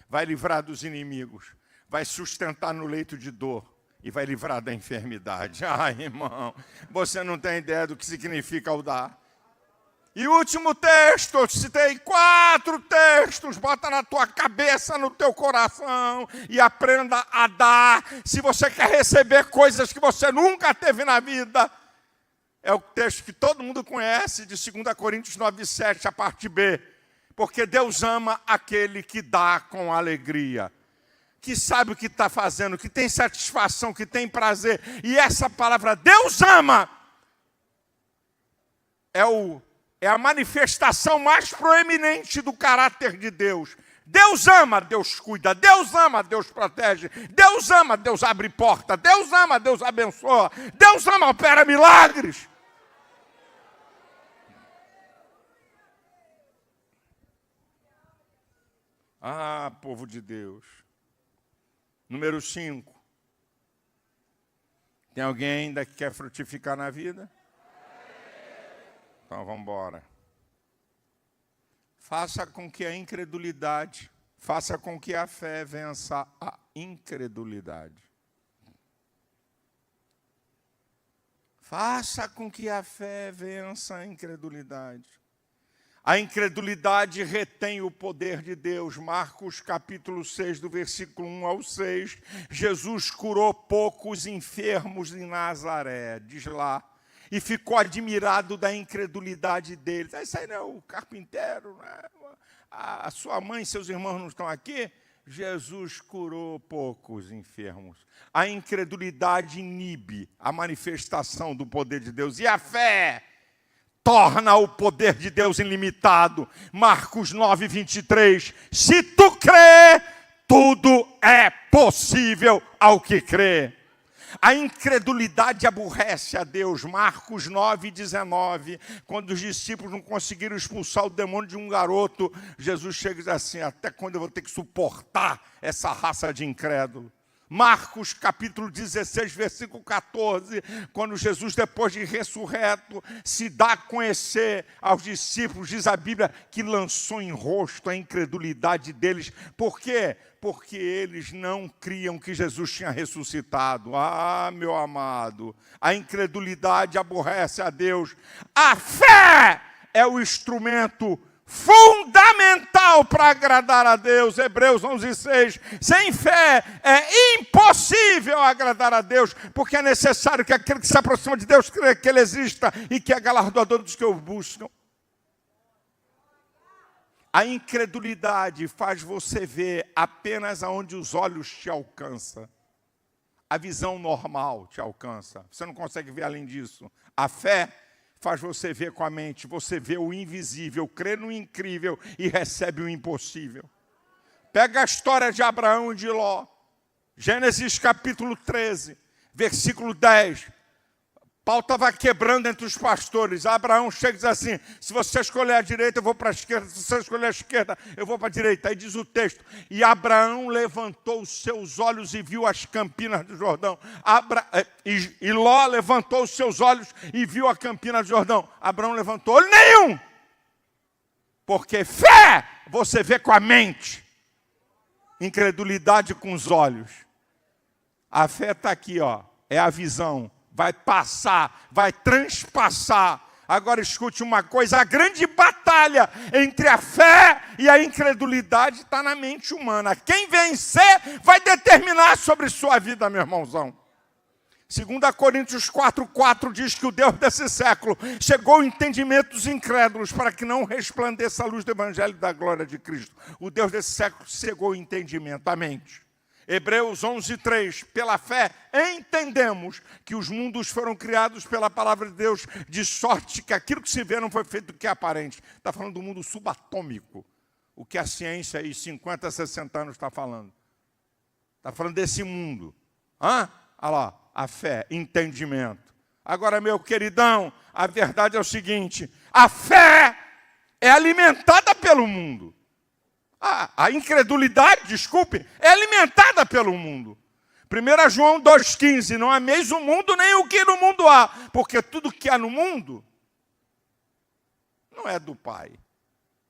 vai livrar dos inimigos, vai sustentar no leito de dor e vai livrar da enfermidade. Ai, irmão, você não tem ideia do que significa o dar. E o último texto, eu citei 4 textos, bota na tua cabeça, no teu coração e aprenda a dar. Se você quer receber coisas que você nunca teve na vida, é o texto que todo mundo conhece, de 2 Coríntios 9:7, a parte B. Porque Deus ama aquele que dá com alegria, que sabe o que está fazendo, que tem satisfação, que tem prazer. E essa palavra, Deus ama, é a manifestação mais proeminente do caráter de Deus. Deus ama, Deus cuida. Deus ama, Deus protege. Deus ama, Deus abre porta. Deus ama, Deus abençoa. Deus ama, opera milagres. Ah, povo de Deus. Número 5. Tem alguém ainda que quer frutificar na vida? Então vamos embora. Faça com que a incredulidade, faça com que a fé vença a incredulidade. Faça com que a fé vença a incredulidade. A incredulidade retém o poder de Deus. Marcos capítulo 6, do versículo 1 ao 6. Jesus curou poucos enfermos em Nazaré, diz lá, e ficou admirado da incredulidade deles. Isso aí não é o carpinteiro, não é? A sua mãe e seus irmãos não estão aqui? Jesus curou poucos enfermos. A incredulidade inibe a manifestação do poder de Deus. E a fé torna o poder de Deus ilimitado. Marcos 9, 23. Se tu crê, tudo é possível ao que crê. A incredulidade aborrece a Deus. Marcos 9, 19. Quando os discípulos não conseguiram expulsar o demônio de um garoto, Jesus chega e diz assim: até quando eu vou ter que suportar essa raça de incrédulo? Marcos capítulo 16, versículo 14, quando Jesus, depois de ressurreto, se dá a conhecer aos discípulos, diz a Bíblia, que lançou em rosto a incredulidade deles. Por quê? Porque eles não criam que Jesus tinha ressuscitado. Ah, meu amado, a incredulidade aborrece a Deus. A fé é o instrumento fundamental para agradar a Deus. Hebreus 11:6. Sem fé é impossível agradar a Deus, porque é necessário que aquele que se aproxima de Deus creia que Ele exista e que é galardoador dos que o buscam. A incredulidade faz você ver apenas aonde os olhos te alcançam. A visão normal te alcança. Você não consegue ver além disso. A fé faz você ver com a mente. Você vê o invisível, crê no incrível e recebe o impossível. Pega a história de Abraão e de Ló. Gênesis capítulo 13, versículo 10. Paulo estava quebrando entre os pastores. Abraão chega e diz assim: se você escolher a direita, eu vou para a esquerda. Se você escolher a esquerda, eu vou para a direita. Aí diz o texto: e Abraão levantou os seus olhos e viu as campinas do Jordão. E Ló levantou os seus olhos e viu a campina do Jordão. Abraão levantou olho nenhum. Porque fé você vê com a mente. Incredulidade com os olhos. A fé está aqui, ó. É a visão. Vai passar, vai transpassar. Agora escute uma coisa: a grande batalha entre a fé e a incredulidade está na mente humana. Quem vencer vai determinar sobre sua vida, meu irmãozão. 2 Coríntios 4,4 diz que o Deus desse século chegou ao entendimento dos incrédulos para que não resplandeça a luz do Evangelho da glória de Cristo. O Deus desse século chegou ao entendimento, a mente. Hebreus 11:3, pela fé entendemos que os mundos foram criados pela palavra de Deus, de sorte que aquilo que se vê não foi feito do que é aparente. Está falando do mundo subatômico, o que a ciência aí 50, 60 anos está falando. Está falando desse mundo. Olha lá, a fé, entendimento. Agora, meu queridão, a verdade é o seguinte: a fé é alimentada pelo mundo. A incredulidade, desculpe, é alimentada pelo mundo. 1 João 2,15, não ameis o mundo nem o que no mundo há, porque tudo que há no mundo não é do Pai.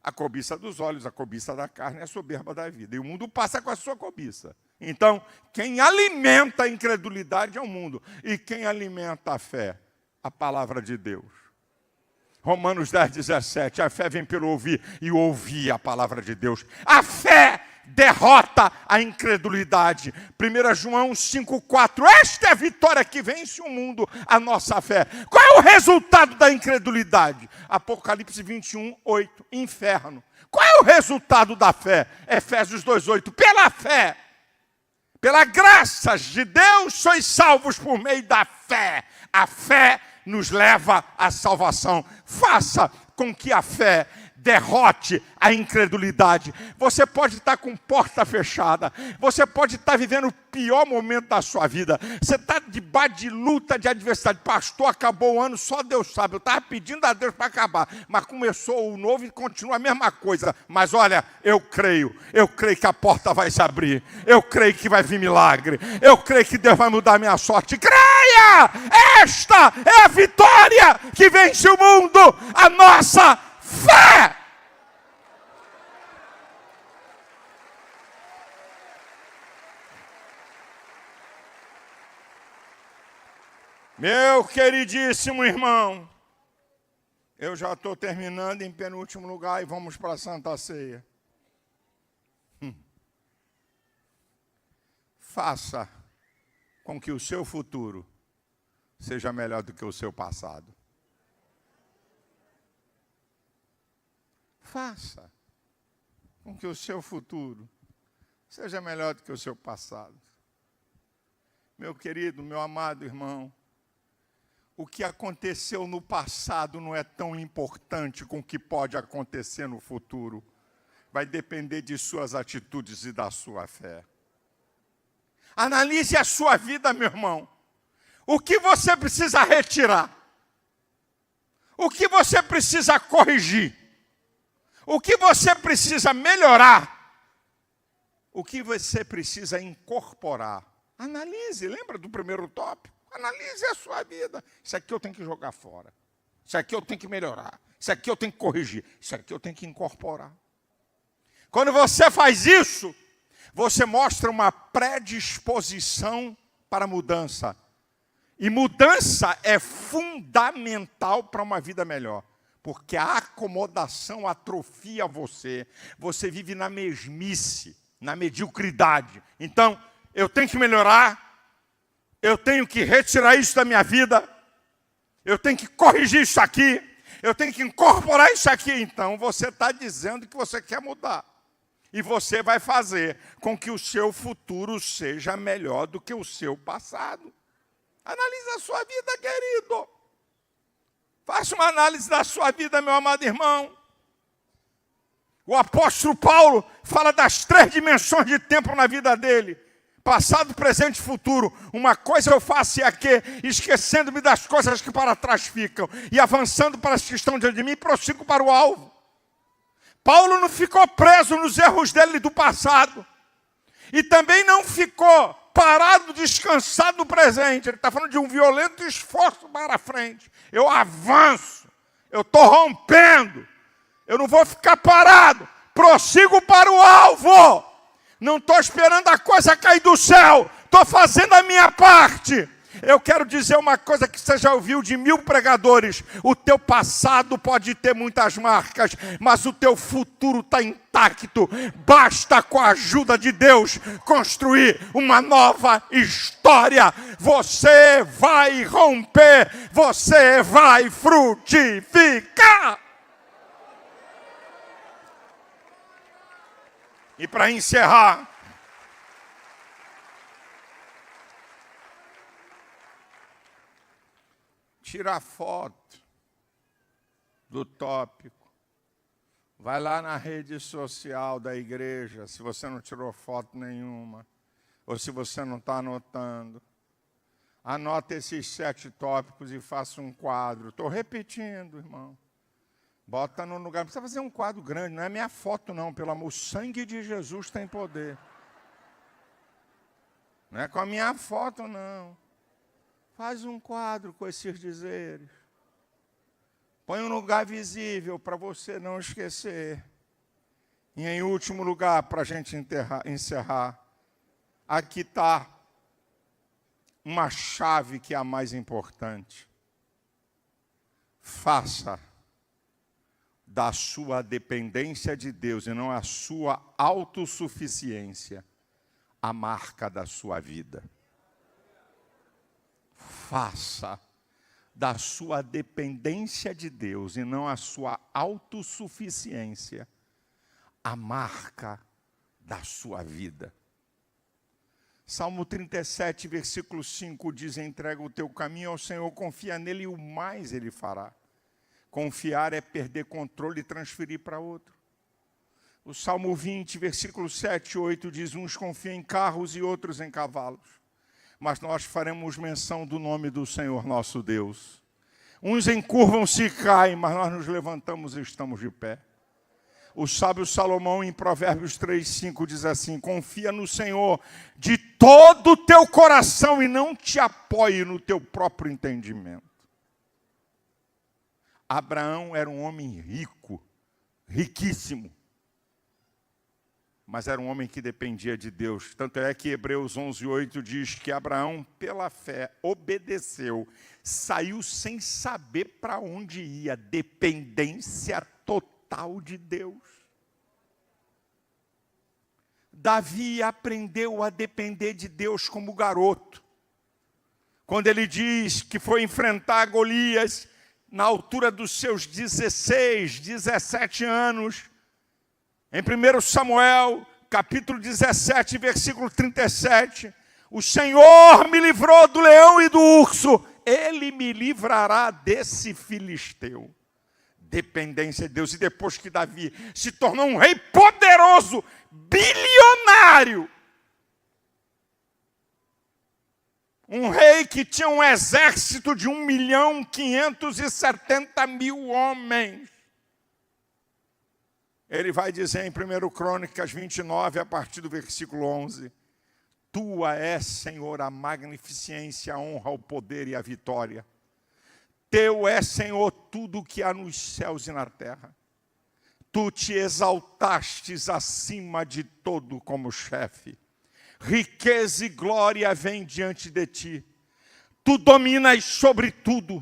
A cobiça dos olhos, a cobiça da carne, a soberba da vida. E o mundo passa com a sua cobiça. Então, quem alimenta a incredulidade é o mundo. E quem alimenta a fé? A palavra de Deus. Romanos 10:17, a fé vem pelo ouvir e ouvir a palavra de Deus. A fé derrota a incredulidade. 1 João 5,4, esta é a vitória que vence o mundo, a nossa fé. Qual é o resultado da incredulidade? Apocalipse 21:8, inferno. Qual é o resultado da fé? Efésios 2:8, pela fé, pela graça de Deus, sois salvos por meio da fé. A fé nos leva à salvação. Faça com que a fé derrote a incredulidade. Você pode estar com porta fechada. Você pode estar vivendo o pior momento da sua vida. Você está debaixo de luta, de adversidade. Pastor, acabou o ano, só Deus sabe. Eu estava pedindo a Deus para acabar. Mas começou o novo e continua a mesma coisa. Mas olha, eu creio que a porta vai se abrir. Eu creio que vai vir milagre. Eu creio que Deus vai mudar a minha sorte. Creia! Esta é a vitória que vence o mundo. A nossa fé! Meu queridíssimo irmão, eu já estou terminando em penúltimo lugar e vamos para a Santa Ceia. Faça com que o seu futuro seja melhor do que o seu passado. Faça com que o seu futuro seja melhor do que o seu passado. Meu querido, meu amado irmão, o que aconteceu no passado não é tão importante com o que pode acontecer no futuro. Vai depender de suas atitudes e da sua fé. Analise a sua vida, meu irmão. O que você precisa retirar? O que você precisa corrigir? O que você precisa melhorar? O que você precisa incorporar? Analise, lembra do primeiro tópico? Analise a sua vida. Isso aqui eu tenho que jogar fora. Isso aqui eu tenho que melhorar. Isso aqui eu tenho que corrigir. Isso aqui eu tenho que incorporar. Quando você faz isso, você mostra uma predisposição para mudança. E mudança é fundamental para uma vida melhor. Porque a acomodação atrofia você. Você vive na mesmice, na mediocridade. Então, eu tenho que melhorar. Eu tenho que retirar isso da minha vida. Eu tenho que corrigir isso aqui. Eu tenho que incorporar isso aqui. Então, você está dizendo que você quer mudar. E você vai fazer com que o seu futuro seja melhor do que o seu passado. Analise a sua vida, querido. Faça Faça uma análise da sua vida, meu amado irmão. O apóstolo Paulo fala das 3 dimensões de tempo na vida dele. Passado, presente e futuro. Uma coisa eu faço e a que, esquecendo-me das coisas que para trás ficam, e avançando para as que estão diante de mim, prossigo para o alvo. Paulo não ficou preso nos erros dele do passado. E também não ficou parado, descansado no presente. Ele está falando de um violento esforço para a frente. Eu avanço. Eu estou rompendo. Eu não vou ficar parado. Prossigo para o alvo. Não estou esperando a coisa cair do céu. Estou fazendo a minha parte. Eu quero dizer uma coisa que você já ouviu de 1000 pregadores. O teu passado pode ter muitas marcas, mas o teu futuro está intacto. Basta, com a ajuda de Deus, construir uma nova história. Você vai romper, você vai frutificar. E para encerrar, tira a foto do tópico. Vai lá na rede social da igreja, se você não tirou foto nenhuma, ou se você não está anotando. Anota esses 7 tópicos e faça um quadro. Estou repetindo, irmão. Bota no lugar. Não precisa fazer um quadro grande, não é minha foto não, pelo amor. O sangue de Jesus tem poder. Não é com a minha foto, não. Faz um quadro com esses dizeres. Põe um lugar visível para você não esquecer. E em último lugar, para a gente encerrar, aqui está uma chave que é a mais importante. Faça da sua dependência de Deus e não a sua autossuficiência a marca da sua vida. Faça da sua dependência de Deus e não a sua autossuficiência a marca da sua vida. Salmo 37, versículo 5 diz: entrega o teu caminho ao Senhor, confia nele e o mais ele fará. Confiar é perder controle e transferir para outro. O Salmo 20, versículo 7 e 8 diz: uns confiam em carros e outros em cavalos, mas nós faremos menção do nome do Senhor nosso Deus. Uns encurvam-se e caem, mas nós nos levantamos e estamos de pé. O sábio Salomão, em Provérbios 3, 5, diz assim: confia no Senhor de todo o teu coração e não te apoie no teu próprio entendimento. Abraão era um homem rico, riquíssimo, mas era um homem que dependia de Deus. Tanto é que Hebreus 11, 8 diz que Abraão, pela fé, obedeceu, saiu sem saber para onde ia, dependência total de Deus. Davi aprendeu a depender de Deus como garoto. Quando ele diz que foi enfrentar Golias, na altura dos seus 16, 17 anos, em 1 Samuel, capítulo 17, versículo 37, o Senhor me livrou do leão e do urso, Ele me livrará desse filisteu. Dependência de Deus. E depois que Davi se tornou um rei poderoso, bilionário, um rei que tinha um exército de 1.570.000 homens. Ele vai dizer em 1 Crônicas 29, a partir do versículo 11, tua é, Senhor, a magnificência, a honra, o poder e a vitória. Teu é, Senhor, tudo o que há nos céus e na terra. Tu te exaltastes acima de todo como chefe. Riqueza e glória vêm diante de ti. Tu dominas sobre tudo.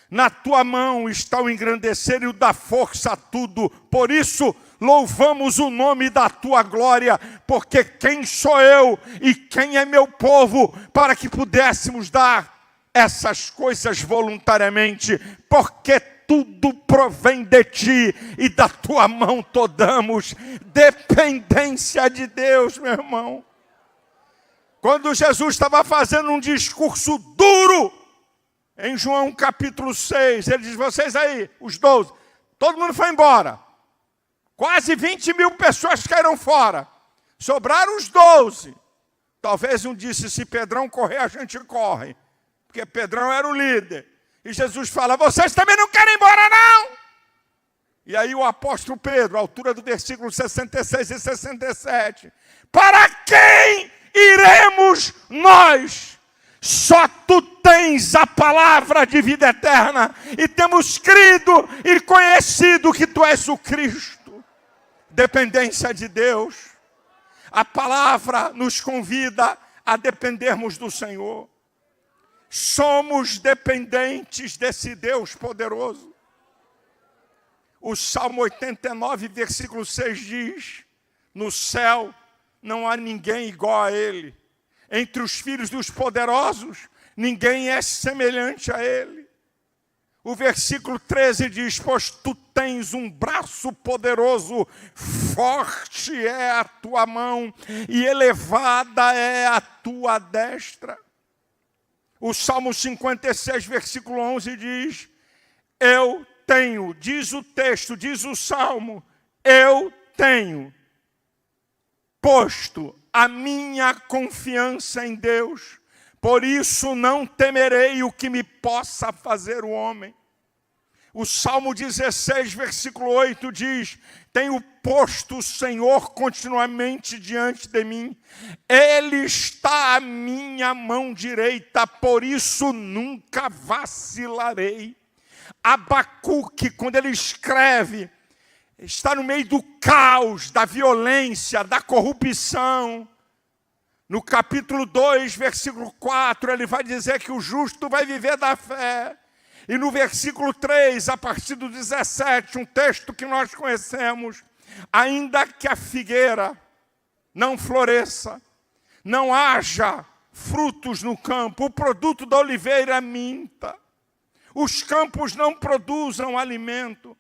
Na tua mão está o engrandecer e o dar força a tudo. Por isso, louvamos o nome da tua glória, porque quem sou eu e quem é meu povo para que pudéssemos dar essas coisas voluntariamente, porque tudo provém de ti e da tua mão tomamos. Dependência de Deus, meu irmão. Quando Jesus estava fazendo um discurso duro Em João capítulo 6, ele diz, vocês aí, os 12, todo mundo foi embora. Quase 20 mil pessoas caíram fora. Sobraram os 12. Talvez um disse, se Pedrão correr, a gente corre. Porque Pedrão era o líder. E Jesus fala, vocês também não querem ir embora, não? E aí o apóstolo Pedro, à altura do versículo 66 e 67. Para quem iremos nós? Só tu tens a palavra de vida eterna. E temos crido e conhecido que tu és o Cristo. Dependência de Deus. A palavra nos convida a dependermos do Senhor. Somos dependentes desse Deus poderoso. O Salmo 89, versículo 6 diz, no céu não há ninguém igual a Ele. Entre os filhos dos poderosos, ninguém é semelhante a Ele. O versículo 13 diz, pois tu tens um braço poderoso, forte é a tua mão e elevada é a tua destra. O Salmo 56, versículo 11 diz, eu tenho, diz o texto, diz o Salmo, eu tenho posto a minha confiança em Deus, por isso não temerei o que me possa fazer o homem. O Salmo 16, versículo 8 diz, tenho posto o Senhor continuamente diante de mim, Ele está à minha mão direita, por isso nunca vacilarei. Abacuque, quando ele escreve, está no meio do caos, da violência, da corrupção. No capítulo 2, versículo 4, ele vai dizer que o justo vai viver da fé. E no versículo 3, a partir do 17, um texto que nós conhecemos, ainda que a figueira não floresça, não haja frutos no campo, o produto da oliveira minta, os campos não produzam alimento,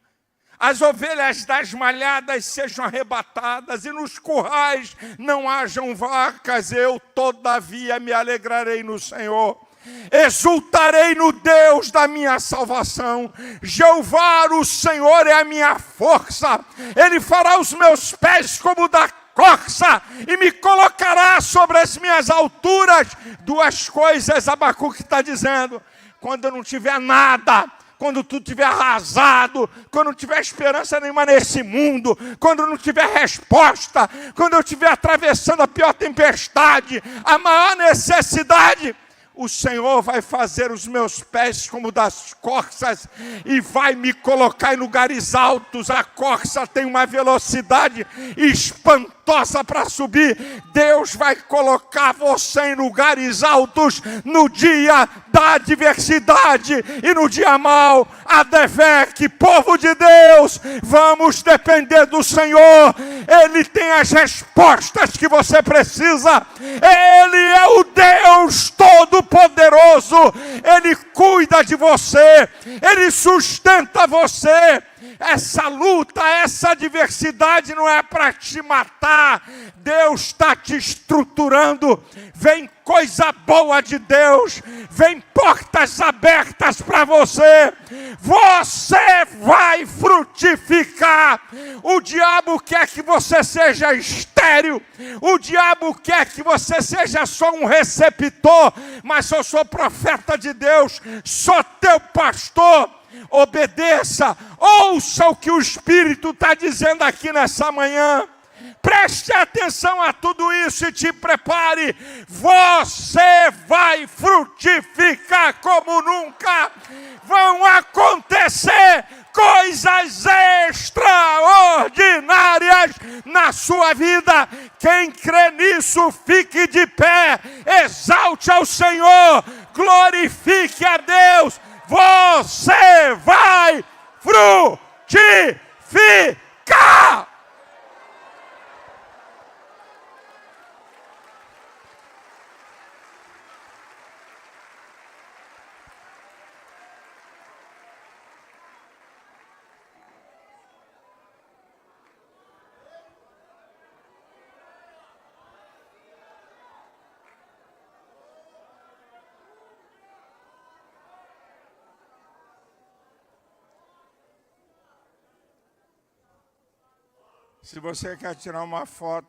as ovelhas das malhadas sejam arrebatadas e nos currais não hajam vacas, eu todavia me alegrarei no Senhor. Exultarei no Deus da minha salvação. Jeová, o Senhor, é a minha força. Ele fará os meus pés como da corça e me colocará sobre as minhas alturas. Duas coisas Abacuque está dizendo. Quando eu não tiver nada, quando tudo estiver arrasado, quando não tiver esperança nenhuma nesse mundo, quando não tiver resposta, quando eu estiver atravessando a pior tempestade, a maior necessidade, o Senhor vai fazer os meus pés como das corças e vai me colocar em lugares altos. A corça tem uma velocidade espantosa para subir. Deus vai colocar você em lugares altos no dia da adversidade e no dia mau. Adevec, povo de Deus, vamos depender do Senhor. Ele tem as respostas que você precisa. Ele é o Deus Todo-Poderoso. Ele cuida de você. Ele sustenta você. Essa luta, essa adversidade não é para te matar. Deus está te estruturando. Vem coisa boa de Deus. Vem portas abertas para você. Você vai frutificar. O diabo quer que você seja estéril. O diabo quer que você seja só um receptor. Mas eu sou profeta de Deus. Sou teu pastor. Obedeça, ouça o que o Espírito está dizendo aqui nessa manhã. Preste atenção a tudo isso e te prepare. Você vai frutificar como nunca. Vão acontecer coisas extraordinárias na sua vida. Quem crê nisso, fique de pé. Exalte ao Senhor. Glorifique a Deus. Você vai frutificar. Se você quer tirar uma foto